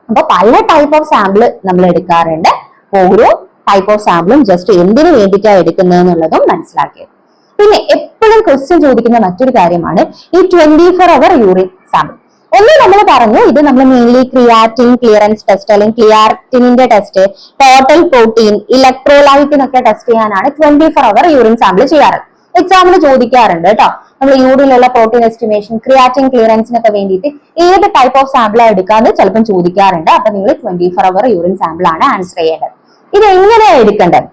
അപ്പൊ പല ടൈപ്പ് ഓഫ് സാമ്പിൾ നമ്മൾ എടുക്കാറുണ്ട്. ഓരോ ടൈപ്പ് ഓഫ് സാമ്പിളും ജസ്റ്റ് എന്തിനു വേണ്ടിയിട്ടാണ് എടുക്കുന്നത് എന്നുള്ളതും മനസ്സിലാക്കിയത്. പിന്നെ എപ്പോഴും ക്വസ്റ്റ്യൻ ചോദിക്കുന്ന മറ്റൊരു കാര്യമാണ് ഈ 24 യൂറിൻ സാമ്പിൾ. ഒന്ന് നമ്മൾ പറഞ്ഞു, ഇത് നമ്മൾ മെയിൻലി ക്രിയാറ്റിൻ ക്ലിയറൻസ് ടെസ്റ്റ് അല്ലെങ്കിൽ ക്രിയാറ്റിനിന്റെ ടെസ്റ്റ്, ടോട്ടൽ പ്രോട്ടീൻ, ഇലക്ട്രോലൈറ്റിനൊക്കെ ടെസ്റ്റ് ചെയ്യാനാണ് 24 യൂറിൻ സാമ്പിൾ ചെയ്യാറ്. എക്സാമിന് ചോദിക്കാറുണ്ട് കേട്ടോ. നമ്മൾ യൂറിനിലുള്ള പ്രോട്ടീൻ എസ്റ്റിമേഷൻ, ക്രിയാറ്റിൻ ക്ലിയറൻസിനൊക്കെ വേണ്ടിയിട്ട് ഏത് ടൈപ്പ് ഓഫ് സാമ്പിളാണ് എടുക്കാന്ന് ചിലപ്പം ചോദിക്കാറുണ്ട്. അപ്പൊ നിങ്ങൾ 24 യൂറിൻ സാമ്പിൾ ആണ് ആൻസർ ചെയ്യേണ്ടത്. ഇത് എങ്ങനെയാണ് എടുക്കേണ്ടത്?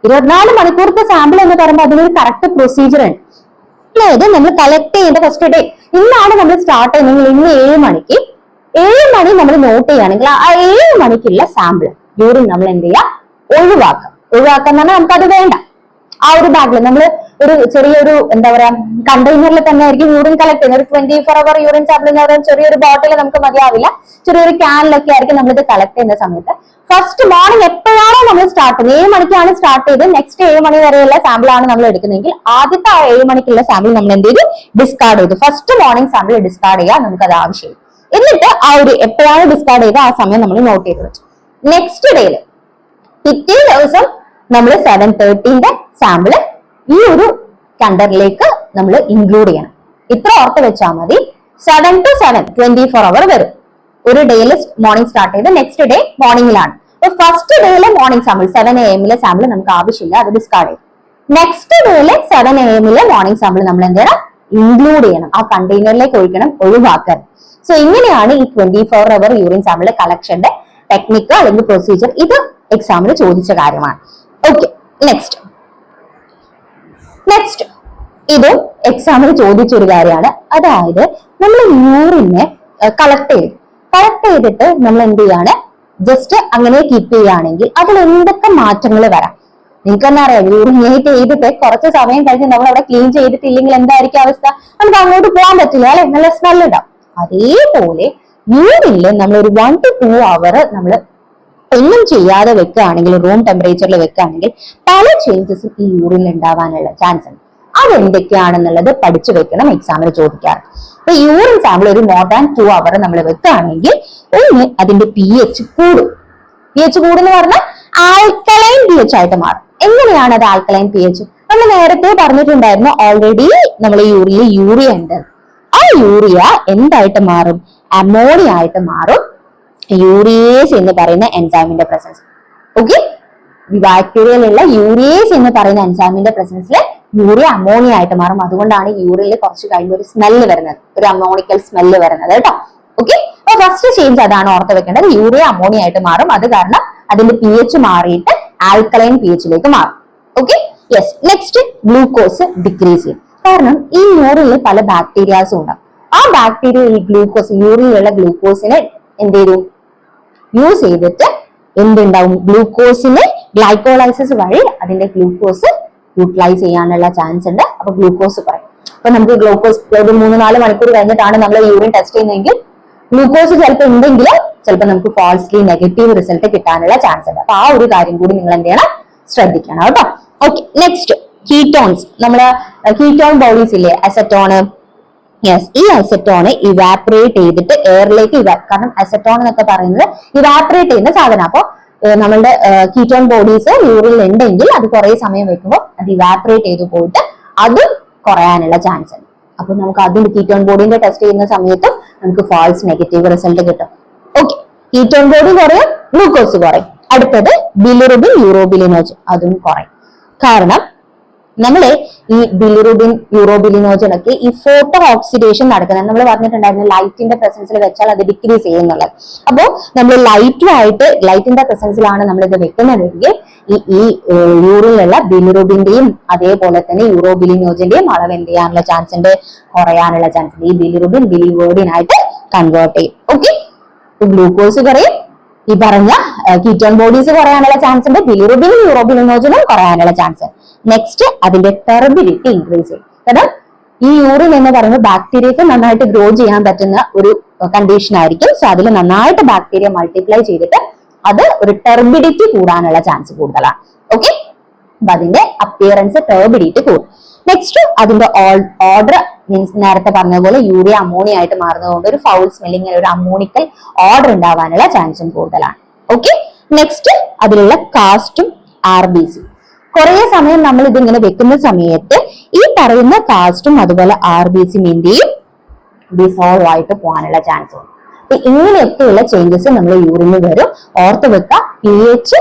24 മണിക്കൂറത്തെ സാമ്പിൾ എന്ന് പറയുമ്പോൾ അതിനൊരു കറക്റ്റ് പ്രൊസീജിയർ ഉണ്ട്. അതായത് നമ്മൾ കളക്ട് ചെയ്യേണ്ട ഫസ്റ്റ് ഡേ ഇന്നാണ് നമ്മൾ സ്റ്റാർട്ട് ചെയ്യുന്നതെങ്കിൽ ഇന്ന് 7 മണിക്ക് 7 മണി നമ്മൾ നോട്ട് ചെയ്യുകയാണെങ്കിൽ ആ 7 മണിക്കുള്ള സാമ്പിൾ യൂറിൻ നമ്മൾ എന്ത് ചെയ്യുക, ഒഴിവാക്കാം. ഒഴിവാക്കാന്ന് പറഞ്ഞാൽ നമുക്കത് വേണ്ട. ആ ഒരു ബാഗിൽ നമ്മൾ ഒരു ചെറിയൊരു എന്താ പറയാ കണ്ടെയ്നറിൽ തന്നെ ആയിരിക്കും യൂറിൻ കളക്ട് ചെയ്യുന്നത്. ഒരു 24 യൂറിൻ സാമ്പിൾ എന്ന് പറയുന്നത് ചെറിയൊരു ബോട്ടിൽ നമുക്ക് മതിയാവില്ല, ചെറിയൊരു ക്യാനിലൊക്കെ ആയിരിക്കും നമ്മളിത് കളക്ട് ചെയ്യുന്ന സമയത്ത് ഫസ്റ്റ് മോർണിംഗ് എപ്പോഴാണോ നമ്മൾ സ്റ്റാർട്ട് ചെയ്യുന്നത്, 7 മണിക്കാണ് സ്റ്റാർട്ട് ചെയ്ത് നെക്സ്റ്റ് 7 മണി വരെയുള്ള സാമ്പിൾ ആണ് നമ്മൾ എടുക്കുന്നതെങ്കിൽ ആദ്യത്തെ ആ 7 മണിക്കുള്ള സാമ്പിൾ നമ്മൾ എന്ത് ചെയ്തു, ഡിസ്കാർഡ് ചെയ്തു. ഫസ്റ്റ് മോർണിംഗ് സാമ്പിൾ ഡിസ്കാർഡ് ചെയ്യാൻ നമുക്ക് അത് ആവശ്യമില്ല. എന്നിട്ട് ആ ഒരു എപ്പോഴാണ് ഡിസ്കാർഡ് ചെയ്ത് ആ സമയം നമ്മൾ നോട്ട് ചെയ്ത് വെച്ചു. നെക്സ്റ്റ് ഡേയിൽ പിറ്റേ ദിവസം നമ്മൾ 7:30 സാമ്പിള് ഈ ഒരു കണ്ടറിലേക്ക് നമ്മൾ ഇൻക്ലൂഡ് ചെയ്യണം. ഇത്ര ഓർത്ത് വെച്ചാൽ മതി. 7 to 7 24 വരും. ഒരു ഡേയിൽ മോർണിംഗ് സ്റ്റാർട്ട് ചെയ്ത് നെക്സ്റ്റ് ഡേ മോർണിംഗിലാണ്. അപ്പൊ ഫസ്റ്റ് ഡേയിലെ മോർണിംഗ് സാമ്പിൾ 7 AM സാമ്പിൾ നമുക്ക് ആവശ്യമില്ല, അത് ഡിസ്കാർഡ് ചെയ്യും. നെക്സ്റ്റ് ഡേയിലെ 7 AM മോർണിംഗ് സാമ്പിൾ നമ്മൾ എന്ത് ചെയ്യണം, ഇൻക്ലൂഡ് ചെയ്യണം, ആ കണ്ടെയ്നറിലേക്ക് ഒഴിക്കണം, ഒഴിവാക്കാൻ. സോ ഇങ്ങനെയാണ് ഈ 24 യൂറിൻ സാമ്പിൾ കളക്ഷന്റെ ടെക്നിക്ക് അല്ലെങ്കിൽ പ്രൊസീജിയർ. ഇത് എക്സാമിന് ചോദിച്ച കാര്യമാണ്. ഓക്കെ, നെക്സ്റ്റ് ഇതും എക്സാമിന് ചോദിച്ചൊരു കാര്യമാണ്. അതായത് നമ്മൾ യൂറിനെ കളക്ട് ചെയ്തിട്ട് നമ്മൾ എന്ത് ചെയ്യാണ്, ജസ്റ്റ് അങ്ങനെ കീപ്പ് ചെയ്യുകയാണെങ്കിൽ അതിൽ എന്തൊക്കെ മാറ്റങ്ങൾ വരാം. നിങ്ങൾക്ക് തന്നെ അറിയാം, യൂറിനേറ്റ് ചെയ്തിട്ട് കുറച്ച് സമയം കഴിഞ്ഞ് നമ്മൾ അവിടെ ക്ലീൻ ചെയ്തിട്ടില്ലെങ്കിൽ എന്തായിരിക്കും അവസ്ഥ, നമുക്ക് അങ്ങോട്ട് പോകാൻ പറ്റില്ല അല്ലെ, നല്ല സ്മെൽ ഉണ്ടാവും. അതേപോലെ യൂറിനിൽ നമ്മൾ ഒരു 1 to 2 അവർ നമ്മൾ ഒന്നും ചെയ്യാതെ വെക്കുകയാണെങ്കിൽ, റൂം ടെമ്പറേച്ചറിൽ വെക്കുകയാണെങ്കിൽ പല ചേഞ്ചസും ഈ യൂറിനിൽ ഉണ്ടാവാനുള്ള ചാൻസ് ഉണ്ട്. അതെന്തൊക്കെയാണെന്നുള്ളത് പഠിച്ചു വെക്കണം, എക്സാമിന് ചോദിക്കാറ്. അപ്പൊ യൂറിൻ സാമ്പിൾ ഒരു മോർ ദാൻ 2 അവർ നമ്മൾ വെക്കുകയാണെങ്കിൽ ഒന്ന് അതിന്റെ pH കൂടും. pH കൂടുന്ന് പറഞ്ഞാൽ ആൽക്കലൈൻ pH ആയിട്ട് മാറും. എങ്ങനെയാണ് അത് ആൽക്കലൈൻ pH? നമ്മൾ നേരത്തെ പറഞ്ഞിട്ടുണ്ടായിരുന്നു, ഓൾറെഡി നമ്മൾ യൂറിയയിൽ യൂറിയ ഉണ്ട്. ആ യൂറിയ എന്തായിട്ട് മാറും, അമോണിയ ആയിട്ട് മാറും, യൂറിയേസ് എന്ന് പറയുന്ന എൻസൈമിന്റെ പ്രസൻസ്. ഓക്കെ, ബാക്ടീരിയയിലുള്ള യൂറിയേസ് എന്ന് പറയുന്ന എൻസൈമിന്റെ പ്രസൻസിൽ യൂറിയ അമോണിയ ആയിട്ട് മാറും. അതുകൊണ്ടാണ് യൂറിയയിൽ കുറച്ച് കഴിയുമ്പോൾ ഒരു സ്മെല്ല് വരുന്നത്, ഒരു അമോണിക്കൽ സ്മെല്ല് വരുന്നത് കേട്ടോ. ഓക്കെ, അപ്പൊ ഫസ്റ്റ് ചേഞ്ച് അതാണ് ഓർത്ത് വെക്കേണ്ടത്, യൂറിയ അമോണിയ ആയിട്ട് മാറും. അത് കാരണം അതിന്റെ pH മാറിയിട്ട് ആൽക്കലൈൻ pHലേക്ക് മാറും. Okay, yes. Next glucose decrease ചെയ്യും. കാരണം ഈ യൂറിനിൽ പല ബാക്ടീരിയാസും ഉണ്ടാവും. ആ ബാക്ടീരിയ ഈ ഗ്ലൂക്കോസ്, യൂറിനിലുള്ള ഗ്ലൂക്കോസിനെ എന്ത് ചെയ്തു, യൂസ് ചെയ്തിട്ട് എന്തുണ്ടാവും, ഗ്ലൂക്കോസിനെ ഗ്ലൈക്കോളൈസിസ് വഴി അതിന്റെ ഗ്ലൂക്കോസ് യൂട്ടിലൈസ് ചെയ്യാനുള്ള ചാൻസ് ഉണ്ട്. അപ്പൊ ഗ്ലൂക്കോസ് കുറയും. അപ്പൊ നമുക്ക് ഗ്ലൂക്കോസ് ഒരു 3-4 മണിക്കൂർ കഴിഞ്ഞിട്ടാണ് നമ്മൾ യൂറിൻ ടെസ്റ്റ് ചെയ്യുന്നതെങ്കിൽ ഗ്ലൂക്കോസ് ചിലപ്പോൾ ഉണ്ടെങ്കിൽ ചിലപ്പോൾ നമുക്ക് ഫാൾസ്ലി നെഗറ്റീവ് റിസൾട്ട് കിട്ടാനുള്ള ചാൻസ് ഉണ്ട്. അപ്പൊ ആ ഒരു കാര്യം കൂടി നിങ്ങൾ എന്ത് ചെയ്യണം, ശ്രദ്ധിക്കണം കേട്ടോ. Okay, next ketones. നമ്മള് കീറ്റോൺ ബോഡീസ് ഇല്ലേ, അസറ്റോണ്. യെസ്, ഈ അസറ്റോണ് ഇവാപറേറ്റ് ചെയ്തിട്ട് എയറിലേക്ക് കാരണം അസറ്റോൺ എന്നൊക്കെ പറയുന്നത് ഇവാപറേറ്റ് ചെയ്യുന്ന സാധനം. അപ്പൊ നമ്മളുടെ കീറ്റോൺ ബോഡീസ് യൂറിനിൽ ഉണ്ടെങ്കിൽ അത് കുറെ സമയം വെക്കുമ്പോൾ അത് ഇവാപറേറ്റ് ചെയ്ത് പോയിട്ട് അത് കുറയാനുള്ള ചാൻസ് ഉണ്ട്. അപ്പൊ നമുക്ക് അതിന്റെ കീറ്റോൺ ബോഡീന്റെ ടെസ്റ്റ് ചെയ്യുന്ന സമയത്തും നമുക്ക് ഫാൾസ് നെഗറ്റീവ് റിസൾട്ട് കിട്ടും. ഓക്കെ, കീറ്റോൺ ബോഡി കുറയും, ഗ്ലൂക്കോസ് കുറയും. അടുത്തത് ബിലിറുബിൻ യൂറോബിലിനോജൻ, അതും കുറയും. കാരണം നമ്മള് ഈ ബിലിറുബിൻ യൂറോബിലിനോജൻ ഒക്കെ ഈ ഫോട്ടോ ഓക്സിഡേഷൻ നടക്കുന്നത് നമ്മൾ പറഞ്ഞിട്ടുണ്ടായിരുന്നു, ലൈറ്റിന്റെ പ്രസൻസിൽ വെച്ചാൽ അത് ഡിക്രീസ് ചെയ്യുന്നുള്ളത്. അപ്പോൾ നമ്മൾ ലൈറ്റിന്റെ പ്രസൻസിലാണ് നമ്മൾ ഇത് വെക്കുന്നതെങ്കിൽ ഈ യൂറിനിലുള്ള ബിലിറുബിന്റെയും അതേപോലെ തന്നെ യൂറോബിലിനോജന്റെയും അളവ് എന്ത് ചെയ്യാനുള്ള ചാൻസ് ഉണ്ട്, കുറയാനുള്ള ചാൻസ് ഉണ്ട്. ഈ ബിലിറുബിൻ ബിലിവേർഡിൻ ആയിട്ട് കൺവേർട്ട് ചെയ്യും. ഓക്കെ, ഗ്ലൂക്കോസ് കുറയും, ഈ പറഞ്ഞ കീറ്റോൺ ബോഡീസ് കുറയാനുള്ള ചാൻസ് ഉണ്ട്, ബിലിറുബിനും യൂറോബിലിനോജനും കുറയാനുള്ള ചാൻസ്. നെക്സ്റ്റ് അതിന്റെ ടെർബിഡിറ്റി ഇൻക്രീസ് ചെയ്യും. കാരണം ഈ യൂറിൻ എന്ന് പറയുന്നത് ബാക്ടീരിയക്ക് നന്നായിട്ട് ഗ്രോ ചെയ്യാൻ പറ്റുന്ന ഒരു കണ്ടീഷൻ ആയിരിക്കും. സോ അതിൽ നന്നായിട്ട് ബാക്ടീരിയ മൾട്ടിപ്ലൈ ചെയ്തിട്ട് അത് ഒരു ടെർബിഡിറ്റി കൂടാനുള്ള ചാൻസ് കൂടുതലാണ്. ഓക്കെ, അപ്പൊ അതിന്റെ അപ്പിയറൻസ് ടെർബിഡിറ്റി കൂടും. നെക്സ്റ്റ് അതിന്റെ ഓർഡർ മീൻസ് നേരത്തെ പറഞ്ഞ പോലെ യൂറിയ അമോണിയ ആയിട്ട് മാറുന്നതുകൊണ്ട് ഒരു ഫൗൾ സ്മെല്ലിംഗ്, ഒരു അമോണിക്കൽ ഓർഡർ ഉണ്ടാവാനുള്ള ചാൻസും കൂടുതലാണ്. ഓക്കെ, നെക്സ്റ്റ് അതിലുള്ള കാസ്റ്റും RBC. കുറെ സമയം നമ്മൾ ഇതിങ്ങനെ വെക്കുന്ന സമയത്ത് ഈ പറയുന്ന കാസ്റ്റും അതുപോലെ RBCയും എന്ത് ചെയ്യും, ഡിസോൾവ് ആയിട്ട് പോകാനുള്ള ചാൻസ് ഉണ്ട്. അപ്പൊ ഇങ്ങനെയൊക്കെയുള്ള ചേഞ്ചസ് നമ്മൾ യൂറിനിൽ വരും. ഓർത്ത് വെക്കുക, pH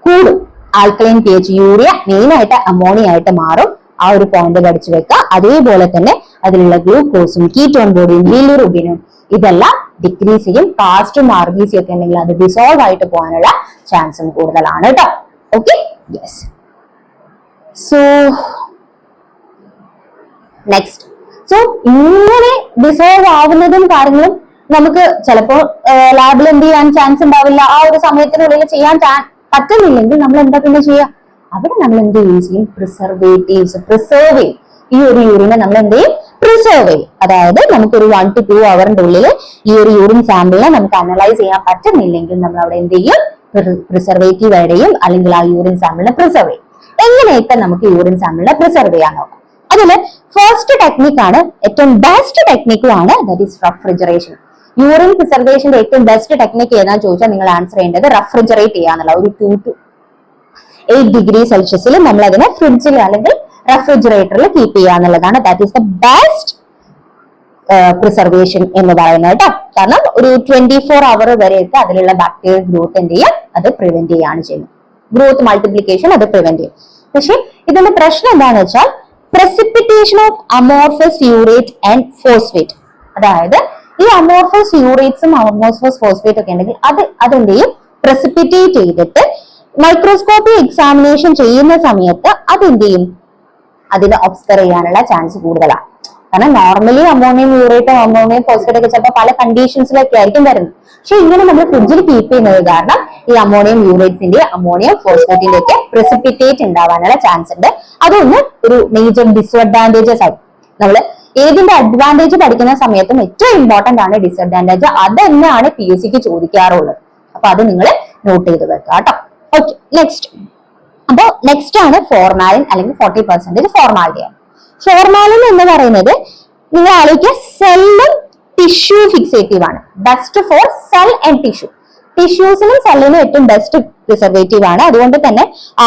കൂടും. ആൽക്കലൈൻ pH, യൂറിയ മെയിൻ ആയിട്ട് അമോണിയ ആയിട്ട് മാറും. ആ ഒരു പോയിന്റ് പഠിച്ചു വെക്കുക. അതേപോലെ തന്നെ അതിലുള്ള ഗ്ലൂക്കോസും കീറ്റോൺ ബോഡിയും ബിലിറുബിനും ഇതെല്ലാം ഡിക്രീസ് ചെയ്യും. കാസ്റ്റും RBC ഒക്കെ ഉണ്ടെങ്കിൽ അത് ഡിസോൾവ് ആയിട്ട് പോകാനുള്ള ചാൻസും കൂടുതലാണ് കേട്ടോ. Okay, yes. So next, so ഇങ്ങനെ ഡിസോൾവ് ആവുന്നതും കാര്യങ്ങളും നമുക്ക് ചിലപ്പോൾ ലാബിൽ എന്ത് ചെയ്യാൻ ചാൻസ് ഉണ്ടാവില്ല. ആ ഒരു സമയത്തിനുള്ളിൽ ചെയ്യാൻ പറ്റുന്നില്ലെങ്കിൽ നമ്മൾ എന്താ പിന്നെ ചെയ്യുക, അവിടെ നമ്മൾ എന്ത് യൂസ് ചെയ്യും, പ്രിസർവേറ്റീവ്സ്. പ്രിസർവ് ചെയ്യും. ഈ ഒരു യൂറിനെ നമ്മൾ എന്ത് ചെയ്യും, പ്രിസർവ് ചെയ്യും. അതായത് നമുക്കൊരു 1 to 2 അവറിന്റെ ഉള്ളിൽ ഈ ഒരു യൂറിൻ സാമ്പിളിനെ നമുക്ക് അനലൈസ് ചെയ്യാൻ പറ്റുന്നില്ലെങ്കിൽ നമ്മൾ അവിടെ എന്ത് ചെയ്യും, പ്രിസർവേറ്റീവ് ഇടയും, അല്ലെങ്കിൽ ആ യൂറിൻ സാമ്പിളിനെ പ്രിസർവ് ചെയ്യും. എങ്ങനെയൊക്കെ നമുക്ക് യൂറിൻ സാമ്പിളിനെ പ്രിസർവ് ചെയ്യാൻ നോക്കാം. അതില് ഫസ്റ്റ് ടെക്നിക്കാണ്, ഏറ്റവും ബെസ്റ്റ് ടെക്നിക്കുമാണ്, ദാറ്റ് ഈസ് റെഫ്രിജറേഷൻ. യൂറിൻ പ്രിസർവേഷന്റെ ഏറ്റവും ബെസ്റ്റ് ടെക്നിക്ക് ഏതാണെന്ന് ചോദിച്ചാൽ നിങ്ങൾ ആൻസർ ചെയ്യേണ്ടത് റെഫ്രിജറേറ്റ് ചെയ്യാന്നുള്ള ഒരു 2 to 8 ഡിഗ്രി സെൽഷ്യസിൽ നമ്മൾ അതിനെ ഫ്രിഡ്ജിൽ അല്ലെങ്കിൽ റെഫ്രിജറേറ്ററിൽ കീപ്പ് ചെയ്യുക എന്നുള്ളതാണ്. That is the best preservation എന്ന് പറയുന്നത് കേട്ടോ. കാരണം ഒരു 24 അവർ വരെയൊക്കെ അതിലുള്ള ബാക്ടീരിയൽ ഗ്രോത്ത് എന്ത് ചെയ്യാം, അത് പ്രിവെന്റ് ചെയ്യാണ് ചെയ്യുന്നത്. ഗ്രോത്ത് മൾട്ടിപ്ലിക്കേഷൻ അത് പ്രിവെന്റ് ചെയ്യും. പക്ഷെ ഇതിന്റെ പ്രശ്നം എന്താണെന്ന് വെച്ചാൽ precipitation of amorphous urate and phosphate. അതായത് ഈ അമോർഫസ് യൂറേറ്റ്സും അമോർഫസ് ഫോസ്ഫേറ്റ് ഒക്കെ ഉണ്ടെങ്കിൽ അതെന്ത് ചെയ്യും, പ്രസിപ്പിറ്റേറ്റ് ചെയ്തിട്ട് മൈക്രോസ്കോപ്പി എക്സാമിനേഷൻ ചെയ്യുന്ന സമയത്ത് അതെന്ത് ചെയ്യും, അതിനെ ഒബ്സ്കർ ചെയ്യാനുള്ള ചാൻസ് കൂടുതലാണ്. കാരണം നോർമലി അമോണിയം യൂറേറ്റും അമോണിയം ഫോസ്ഫേറ്റ് ഒക്കെ ചിലപ്പോൾ പല കണ്ടീഷൻസിലൊക്കെ ആയിരിക്കും വരുന്നത്. പക്ഷെ ഇങ്ങനെ നമ്മൾ ഫ്രിഡ്ജിൽ കീപ്പ് ചെയ്യുന്നത് കാരണം ഈ അമോണിയം യൂറേറ്റ്സിന്റെ അമോണിയം ഫോസ്ഫേറ്റിന്റെ ഒക്കെ പ്രസിപ്പിറ്റേറ്റ് ഉണ്ടാവാനുള്ള ചാൻസ് ഉണ്ട്. അതൊന്ന് ഒരു മേജർ ഡിസ്അഡ്വാൻറ്റേജസ് ആയി. നമ്മൾ ഏതിന്റെ അഡ്വാൻറ്റേജ് പഠിക്കുന്ന സമയത്തും ഏറ്റവും ഇമ്പോർട്ടന്റ് ആണ് ഡിസ്അഡ്വാൻറ്റേജ്. അത് തന്നെയാണ് PSCക്ക് ചോദിക്കാറുള്ളത്. അപ്പൊ അത് നിങ്ങൾ നോട്ട് ചെയ്ത് വെക്കുക കേട്ടോ. Okay, next. അപ്പൊ നെക്സ്റ്റ് ആണ് ഫോർമാലിൻ അല്ലെങ്കിൽ 40% ഫോർമാലിറ്റി ആണ്. ഫോർമാലിൻ എന്ന് പറയുന്നത് നിങ്ങൾ ആലോചിക്കുക, സെല്ലും ടിഷ്യൂ ഫിക്സേറ്റീവ് ആണ്. Best for cell and tissue. ടിഷ്യൂസിനും സെല്ലിനും ഏറ്റവും ബെസ്റ്റ് പ്രിസർവേറ്റീവ് ആണ്. അതുകൊണ്ട് തന്നെ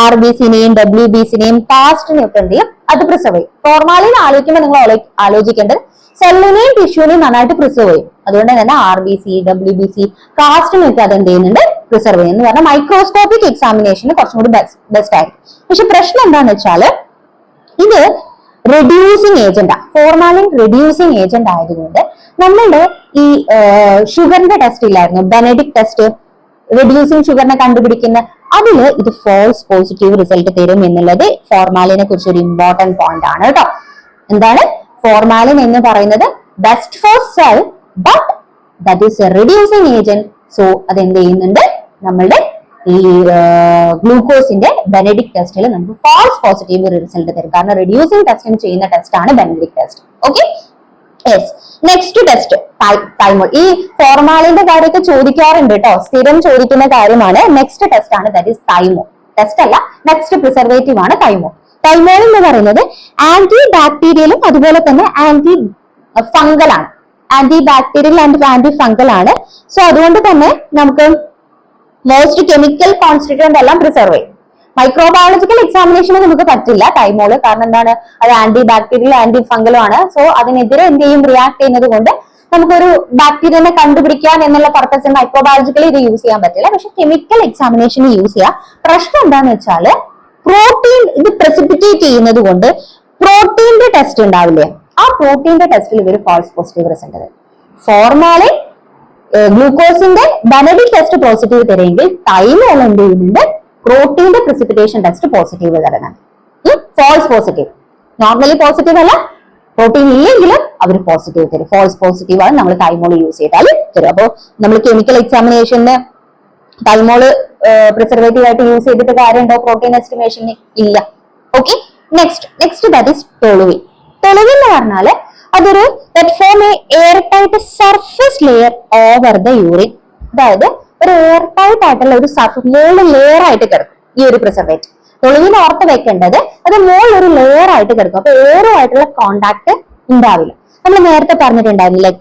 RBCനെയും WBCനെയും കാസ്റ്റിനെയും ഒക്കെ എന്ത് ചെയ്യും, അത് പ്രിസർവ് ചെയ്യും. ഫോർമാലിൻ ആലോചിക്കുമ്പോൾ നിങ്ങൾ ആലോചിക്കേണ്ടത് സെല്ലിനെയും ടിഷ്യൂനെയും നന്നായിട്ട് പ്രിസർവ് ചെയ്യും. അതുകൊണ്ട് തന്നെ RBC, WBC, കാസ്റ്റിനൊക്കെ അത് എന്ത് ചെയ്യുന്നുണ്ട്, പ്രിസർവ് ചെയ്യുന്നു. എന്ന് പറഞ്ഞാൽ മൈക്രോസ്കോപ്പിക് എക്സാമിനേഷന് കുറച്ചും കൂടി ബെസ്റ്റ് ആയിരിക്കും. പക്ഷെ പ്രശ്നം എന്താണെന്ന് വെച്ചാൽ ഇത് റെഡ്യൂസിങ് ഏജന്റാ. ഫോർമാലിൻ റെഡ്യൂസിങ് ഏജന്റ് ആയതുകൊണ്ട് നമ്മളുടെ ഈ ഷുഗറിന്റെ ടെസ്റ്റ് ഇല്ലായിരുന്നു, ബെനഡിക്ട് ടെസ്റ്റ്, റെഡ്യൂസിങ് ഷുഗറിനെ കണ്ടുപിടിക്കുന്ന അതില് ഇത് ഫോൾസ് പോസിറ്റീവ് റിസൾട്ട് തരും എന്നുള്ളത് ഫോർമാലിനെ കുറിച്ച് ഒരു ഇമ്പോർട്ടന്റ് പോയിന്റ് ആണ് കേട്ടോ. എന്താണ് ഫോർമാലിൻ എന്ന് പറയുന്നത്, best for cell but that is A reducing agent. So അതെന്ത് ചെയ്യുന്നുണ്ട്, നമ്മളുടെ ഈ ഗ്ലൂക്കോസിന്റെ ബെനഡിക്ട് ടെസ്റ്റിൽ നമുക്ക് ഫോൾസ് പോസിറ്റീവ് റിസൾട്ട് തരും. കാരണം റെഡ്യൂസിങ് ടെസ്റ്റിന് ചെയ്യുന്ന ടെസ്റ്റ് ആണ് Benedict test. Okay, yes. Next test thymol. ഈ ഫോർമാലിന്റെ കാര്യമൊക്കെ ചോദിക്കാറുണ്ട് കേട്ടോ, സ്ഥിരം ചോദിക്കുന്ന കാര്യമാണ്. നെക്സ്റ്റ് ടെസ്റ്റ് ആണ്, ദാറ്റ് ഈസ് തൈമോൾ. ടെസ്റ്റ് അല്ല, നെക്സ്റ്റ് പ്രിസർവേറ്റീവ് ആണ് തൈമോൾ. തൈമോൾ എന്ന് പറയുന്നത് ആന്റി ബാക്ടീരിയലും അതുപോലെ തന്നെ ആന്റി ഫംഗൽ ആണ്. Anti bacterial and anti fungal ആണ്. സോ അതുകൊണ്ട് തന്നെ നമുക്ക് മോസ്റ്റ് കെമിക്കൽ കോൺസ്റ്റിറ്റ്യൂന്റ് എല്ലാം പ്രിസർവ് ചെയ്യും. മൈക്രോബയോളജിക്കൽ എക്സാമിനേഷന് നമുക്ക് പറ്റില്ല തൈമോള്. കാരണം എന്താണ്, അത് ആന്റി ബാക്ടീരിയൽ ആന്റി ഫംഗലും ആണ്. സോ അതിനെതിരെ എന്ത് ചെയ്യും, റിയാക്ട് ചെയ്യുന്നത് കൊണ്ട് നമുക്കൊരു ബാക്ടീരിയനെ കണ്ടുപിടിക്കാൻ എന്നുള്ള പർപ്പസിൽ മൈക്രോബയോളജിക്കലി ഇത് യൂസ് ചെയ്യാൻ പറ്റില്ല. പക്ഷെ കെമിക്കൽ എക്സാമിനേഷന് യൂസ് ചെയ്യാം. പ്രശ്നം എന്താന്ന് വെച്ചാൽ പ്രോട്ടീൻ ഇത് പ്രസിപ്പിറ്റേറ്റ് ചെയ്യുന്നത് കൊണ്ട് പ്രോട്ടീന്റെ ടെസ്റ്റ് ഉണ്ടാവില്ലേ, ആ പ്രോട്ടീന്റെ ടെസ്റ്റിൽ ഇവർ ഫാൾസ് പോസിറ്റീവ് റിസൾട്ട് തരും. ഫോർമാലിൻ ഗ്ലൂക്കോസിന്റെ ബെനഡിക്ട് ടെസ്റ്റ് പോസിറ്റീവ് തരുമെങ്കിൽ തൈമോൾ എന്ത് ചെയ്യുന്നുണ്ട്, പ്രോട്ടീന്റെ പ്രിസിപ്പിറ്റേഷൻ ടെസ്റ്റ് പോസിറ്റീവ് തരുന്നുണ്ട്. False positive. നോർമലി പോസിറ്റീവ് അല്ല, പ്രോട്ടീൻ ഇല്ലെങ്കിലും അവർ പോസിറ്റീവ് തരും. ഫാൾസ് പോസിറ്റീവ് ആണ് നമ്മൾ തൈമോൾ യൂസ് ചെയ്താൽ തരും. അപ്പോൾ നമ്മൾ കെമിക്കൽ എക്സാമിനേഷന് തൈമോള് പ്രിസർവേറ്റീവ് ആയിട്ട് യൂസ് ചെയ്തിട്ട് കാര്യമുണ്ടോ പ്രോട്ടീൻ എസ്റ്റിമേഷന്? ഇല്ല. Okay, next that is toluene. Toluene എന്ന് പറഞ്ഞാല് അതൊരു form a air tight surface layer over the urine. അതായത് ഒരു എയർ ടൈറ്റ് ആയിട്ടുള്ള ഒരു മുകളിൽ ലെയർ ആയിട്ട് കിടക്കും ഈ ഒരു പ്രിസർവേറ്റീവ്. ടൊളുവിൻ ഓർത്ത് വെക്കേണ്ടത് അത് മുകളിൽ ഒരു ലെയർ ആയിട്ട് കിടക്കും. അപ്പൊ എയറുമായിട്ടുള്ള കോണ്ടാക്ട് ഉണ്ടാവില്ല. നമ്മൾ നേരത്തെ പറഞ്ഞിട്ടുണ്ടായിരുന്നില്ല,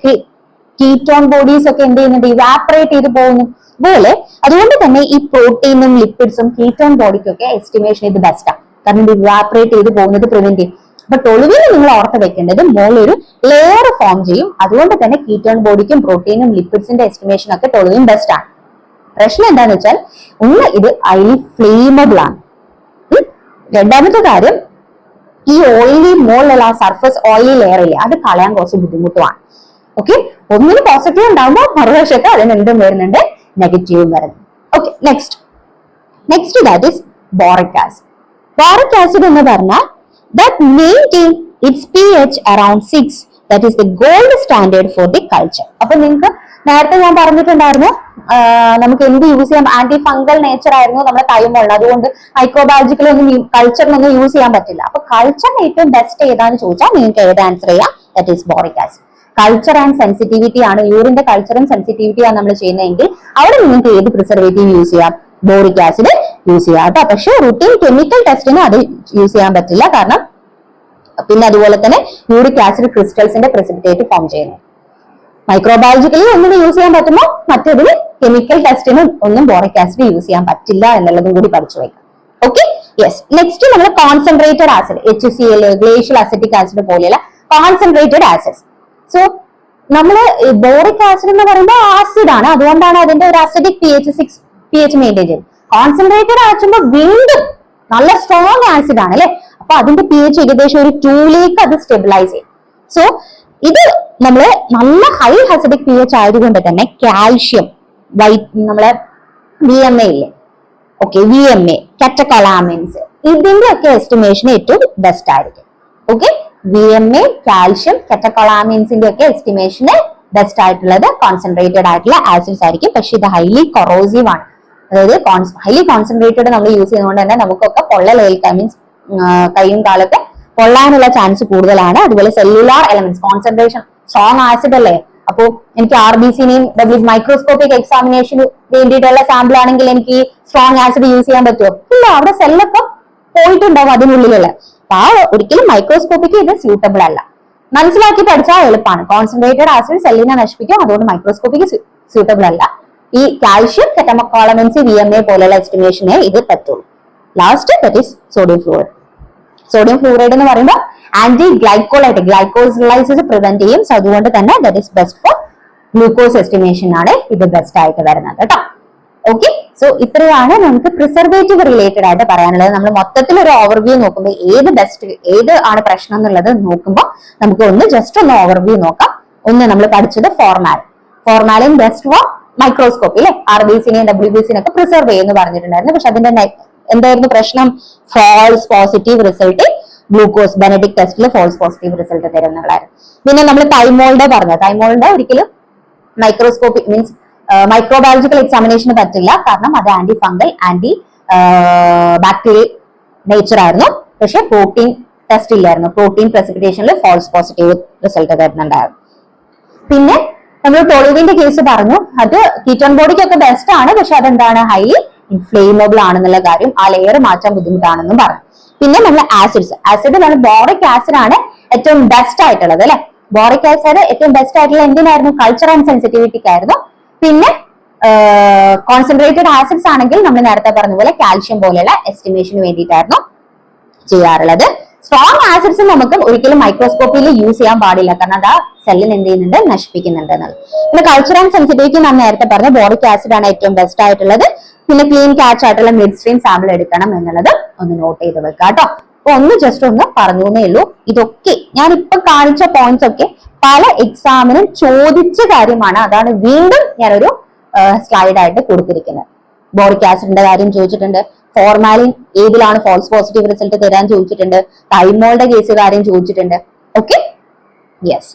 കീറ്റോൺ ബോഡീസ് ഒക്കെ എന്ത് ചെയ്യുന്നുണ്ട്, ഇവാപ്പറേറ്റ് ചെയ്ത് പോകുന്നു പോലെ. അതുകൊണ്ട് തന്നെ ഈ പ്രോട്ടീനും ലിപ്പിഡ്സും കീറ്റോൺ ബോഡിക്കൊക്കെ എസ്റ്റിമേഷൻ ഇത് ബെസ്റ്റാണ്. കാരണം ഇത് ഇവാപ്പറേറ്റ് ചെയ്ത് പോകുന്നത് പ്രിവെന്റ് ചെയ്യും. അപ്പൊ ടൊളുവിന് നിങ്ങൾ ഓർത്ത് വെക്കേണ്ടത് മുകളിൽ ഒരു ലെയർ ഫോം ചെയ്യും. അതുകൊണ്ട് തന്നെ കീറ്റോൺ ബോഡിക്കും പ്രോട്ടീനും ലിപ്പിഡ്സിന്റെ എസ്റ്റിമേഷൻ ഒക്കെ ടൊളുവിൻ ബെസ്റ്റ് ആണ്. പ്രശ്നം എന്താന്ന് വെച്ചാൽ ഒന്ന് ഇത് ഹൈലി ഫ്ലെയിമബിൾ ആണ്. രണ്ടാമത്തെ കാര്യം ഈ ഓയിലി മുകളിലുള്ള ആ സർഫസ് ഓയിലി ലെയർ ഇല്ലേ അത് കളയാൻ കുറച്ച് ബുദ്ധിമുട്ടുമാണ്. ഓക്കെ, ഒന്നിന് പോസിറ്റീവ് ഉണ്ടാകുമ്പോൾ മറുവശത്ത് അതിന് എന്തും വരുന്നുണ്ട്, നെഗറ്റീവും വരുന്നു. Okay, next that is boric acid. Boric acid എന്ന് പറഞ്ഞാൽ that maintain its pH around 6, that is the gold standard for the culture. അപ്പൊ നിങ്ങൾക്ക് നേരത്തെ ഞാൻ പറഞ്ഞിട്ടുണ്ടായിരുന്നു നമുക്ക് എന്ത് യൂസ് ചെയ്യാം, ആന്റി ഫംഗൽ നേച്ചർ ആയിരുന്നു നമ്മുടെ തൈമോൾ. അതുകൊണ്ട് മൈക്രോബയോളജിക്കലൊന്നും കൾച്ചറിനൊന്നും യൂസ് ചെയ്യാൻ പറ്റില്ല. അപ്പൊ കൾച്ചറിന് ഏറ്റവും ബെസ്റ്റ് ഏതാന്ന് ചോദിച്ചാൽ നിങ്ങൾക്ക് ഏത് ആൻസർ ചെയ്യാം, that is boric acid. Culture and sensitivity ആണ്, യൂറിന്റെ കൾച്ചറും സെൻസിറ്റിവിറ്റിയാണ് നമ്മൾ ചെയ്യുന്നതെങ്കിൽ അവിടെ നിങ്ങൾക്ക് ഏത് പ്രിസർവേറ്റീവ് യൂസ് ചെയ്യാം, ബോറിക് ആസിഡ് യൂസ് ചെയ്യാം കേട്ടോ. പക്ഷെ റുട്ടീൻ കെമിക്കൽ ടെസ്റ്റിന് അത് യൂസ് ചെയ്യാൻ പറ്റില്ല. കാരണം പിന്നെ അതുപോലെ തന്നെ യൂറിക് ആസിഡ് ക്രിസ്റ്റൽസിന്റെ പ്രസിപ്പിറ്റേറ്റ് ഫോം ചെയ്യുന്നത്. മൈക്രോബയോളജിക്കലി ഒന്നും യൂസ് ചെയ്യാൻ പറ്റുമ്പോൾ മറ്റേതിന് കെമിക്കൽ ടെസ്റ്റിന് ഒന്നും ബോറിക് ആസിഡ് യൂസ് ചെയ്യാൻ പറ്റില്ല എന്നുള്ളതും കൂടി പഠിച്ചു വെക്കാം. Okay, yes. നെക്സ്റ്റ് നമ്മൾ concentrated acid, HCl, glacial acetic acid പോലെയുള്ള കോൺസെൻട്രേറ്റഡ് ആസിഡ്സ്. സോ നമ്മൾ ബോറിക് ആസിഡ് എന്ന് പറയുമ്പോൾ ആസിഡ് ആണ്, അതുകൊണ്ടാണ് അതിന്റെ ഒരു അസിഡിക് pH മെയിൻറ്റെയിൻ ചെയ്യുന്നത്. കോൺസെൻട്രേറ്റഡ് ആകുമ്പോൾ വീണ്ടും നല്ല സ്ട്രോങ് ആസിഡ് ആണ് അല്ലെ. അപ്പൊ അതിന്റെ pH ഏകദേശം ഒരു 2 അത് സ്റ്റെബിലൈസ് ചെയ്യും. സോ ഇത് നമ്മള് നല്ല ഹൈ അസിഡിക് pH ആയതുകൊണ്ട് തന്നെ കാൽഷ്യം, നമ്മളെ VMA ഇല്ലേ, ഓക്കെ, VMA, കാറ്റക്കോളാമിൻസ്, ഇതിന്റെ ഒക്കെ എസ്റ്റിമേഷൻ ഏറ്റവും ബെസ്റ്റ് ആയിരിക്കും. ഓക്കെ, VMA, കാൽഷ്യം, കാറ്റക്കോളാമിൻസിന്റെ ഒക്കെ എസ്റ്റിമേഷന് ബെസ്റ്റ് ആയിട്ടുള്ളത് കോൺസെൻട്രേറ്റഡ് ആയിട്ടുള്ള ആസിഡ്സ് ആയിരിക്കും. പക്ഷെ ഇത് ഹൈലി കൊറോസീവ് ആണ്. അതായത് ഹൈലി കോൺസെൻട്രേറ്റഡ് നമ്മൾ യൂസ് ചെയ്യുന്നതുകൊണ്ട് തന്നെ നമുക്കൊക്കെ പൊള്ളലേൽക്കാൻ, മീൻസ് കൈയും കാലൊക്കെ പൊള്ളാനുള്ള ചാൻസ് കൂടുതലാണ്. അതുപോലെ cellular elements, concentration strong acid അല്ലേ, അപ്പോ എനിക്ക് RBCനെയും മൈക്രോസ്കോപ്പിക് എക്സാമിനേഷന് വേണ്ടിയിട്ടുള്ള സാമ്പിൾ ആണെങ്കിൽ എനിക്ക് സ്ട്രോങ് ആസിഡ് യൂസ് ചെയ്യാൻ പറ്റുമോ? ഇല്ല, അവിടെ സെല്ലൊക്കെ പോയിട്ടുണ്ടാവും അതിനുള്ളിലുള്ള. അപ്പൊ ഒരിക്കലും മൈക്രോസ്കോപ്പിക്ക് ഇത് സ്യൂട്ടബിൾ അല്ല. മനസ്സിലാക്കി പഠിച്ചാൽ എളുപ്പമാണ്. കോൺസെൻട്രേറ്റഡ് ആസിഡ് സെല്ലിനെ നശിപ്പിക്കും, അതുകൊണ്ട് മൈക്രോസ്കോപ്പിക്ക് സ്യൂട്ടബിൾ അല്ല. ഈ കാൽഷ്യം, കാറ്റക്കോളാമിൻസ്, VMA പോലെയുള്ള എസ്റ്റിമേഷനെ ഇത് പറ്റുള്ളൂ. Last that is sodium fluoride. Sodium fluoride എന്ന് പറയുമ്പോൾ ആന്റി ഗ്ലൈക്കോളൈറ്റ്, ഗ്ലൈക്കോസിലൈസിസ് പ്രിവെന്റ് ചെയ്യും. സോ അതുകൊണ്ട് തന്നെ that is best for glucose estimation ആണ് ഇത് ബെസ്റ്റ് ആയിട്ട് വരുന്നത് കേട്ടോ. ഓക്കെ, സോ ഇത്രയാണ് നമുക്ക് പ്രിസർവേറ്റീവ് റിലേറ്റഡ് ആയിട്ട് പറയാനുള്ളത്. നമ്മൾ മൊത്തത്തിൽ ഒരു ഓവർവ്യൂ നോക്കുമ്പോൾ ഏത് ആണ് പ്രശ്നം എന്നുള്ളത് നോക്കുമ്പോൾ നമുക്ക് ജസ്റ്റ് ഒന്ന് ഓവർവ്യൂ നോക്കാം. നമ്മൾ പഠിച്ചത് ഫോർമാലിൻ ബെസ്റ്റ് ഫോർ മൈക്രോസ്കോപ്പി അല്ലെ, RBCനെയും WBCനെയും ഒക്കെ പ്രിസർവ് ചെയ്യുമെന്ന് പറഞ്ഞിട്ടുണ്ടായിരുന്നു. പക്ഷെ അതിന്റെ എന്തായിരുന്നു പ്രശ്നം? False positive result, glucose Benedict ടെസ്റ്റിൽ ഫോൾസ് പോസിറ്റീവ് റിസൾട്ട് തരുന്നതായിരുന്നു. പിന്നെ നമ്മൾ തൈമോളിന്റെ തൈമോളിന്റെ ഒരിക്കലും മൈക്രോസ്കോപ്പി മീൻസ് മൈക്രോബയോളജിക്കൽ എക്സാമിനേഷന് പറ്റില്ല. കാരണം അത് anti fungal, anti bacterial nature ആയിരുന്നു. പക്ഷെ പ്രോട്ടീൻ ടെസ്റ്റ് ഇല്ലായിരുന്നു. പ്രോട്ടീൻ പ്രസിപ്പിറ്റേഷനിൽ ഫോൾസ് പോസിറ്റീവ് റിസൾട്ട് തരുന്നുണ്ടായിരുന്നു. പിന്നെ നമ്മൾ ടൊളുവിന്റെ കേസ് പറഞ്ഞു, അത് കീറ്റോൺ ബോഡിക്കൊക്കെ ബെസ്റ്റ് ആണ്. പക്ഷെ അതെന്താണ്, ഹൈലി ഇൻഫ്ലേമബിൾ ആണെന്നുള്ള കാര്യം, ആ ലെയർ മാറ്റാൻ ബുദ്ധിമുട്ടാണെന്നും പറഞ്ഞു. പിന്നെ നമ്മൾ ആസിഡ് നമ്മൾ ബോറിക് ആസിഡ് ആണ് ഏറ്റവും ബെസ്റ്റ് ആയിട്ടുള്ളത് അല്ലെ. ബോറിക് ആസിഡ് ഏറ്റവും ബെസ്റ്റ് ആയിട്ടുള്ള എന്തിനായിരുന്നു? കൾച്ചർ ആൻഡ് സെൻസിറ്റിവിറ്റിക്ക് ആയിരുന്നു. പിന്നെ കോൺസെൻട്രേറ്റഡ് ആസിഡ്സ് ആണെങ്കിൽ നമ്മൾ നേരത്തെ പറഞ്ഞ പോലെ കാൽഷ്യം പോലെയുള്ള എസ്റ്റിമേഷന് വേണ്ടിയിട്ടായിരുന്നു ചെയ്യാറുള്ളത്. സ്ട്രോങ് ആസിഡ്സ് നമുക്ക് ഒരിക്കലും മൈക്രോസ്കോപ്പിയിൽ യൂസ് ചെയ്യാൻ പാടില്ല. കാരണം അത് സെല്ലിന് എന്ത് ചെയ്യുന്നുണ്ട്, നശിപ്പിക്കുന്നുണ്ട് എന്നുള്ളത്. പിന്നെ കൾച്ചർ ആൻഡ് സെൻസിറ്റിവിറ്റി നാം നേരത്തെ പറഞ്ഞ ബോറിക് ആസിഡ് ആണ് ഏറ്റവും ബെസ്റ്റ് ആയിട്ടുള്ളത്. പിന്നെ ക്ലീൻ ക്യാച്ച് ആയിട്ടുള്ള മിഡ് സ്ട്രീം സാമ്പിൾ എടുക്കണം എന്നുള്ളത് ഒന്ന് നോട്ട് ചെയ്ത് വെക്കാം കേട്ടോ. അപ്പൊ ജസ്റ്റ് ഒന്ന് പറഞ്ഞു എന്നേ ഉള്ളൂ. ഇതൊക്കെ ഞാൻ ഇപ്പൊ കാണിച്ച പോയിന്റ്സ് ഒക്കെ പല എക്സാമിനും ചോദിച്ച കാര്യമാണ്. അതാണ് വീണ്ടും ഞാനൊരു സ്ലൈഡ് ആയിട്ട് കൊടുത്തിരിക്കുന്നത്. ബോറിക് ആസിഡിന്റെ കാര്യം ചോദിച്ചിട്ടുണ്ട്, ഫോർമാലിൻ ഏതിലാണ് ഫോൾസ് പോസിറ്റീവ് റിസൾട്ട് തരാൻ ചോദിച്ചിട്ടുണ്ട്, തൈമോളുടെ കേസ് കാര്യം ചോദിച്ചിട്ടുണ്ട്. Okay, yes.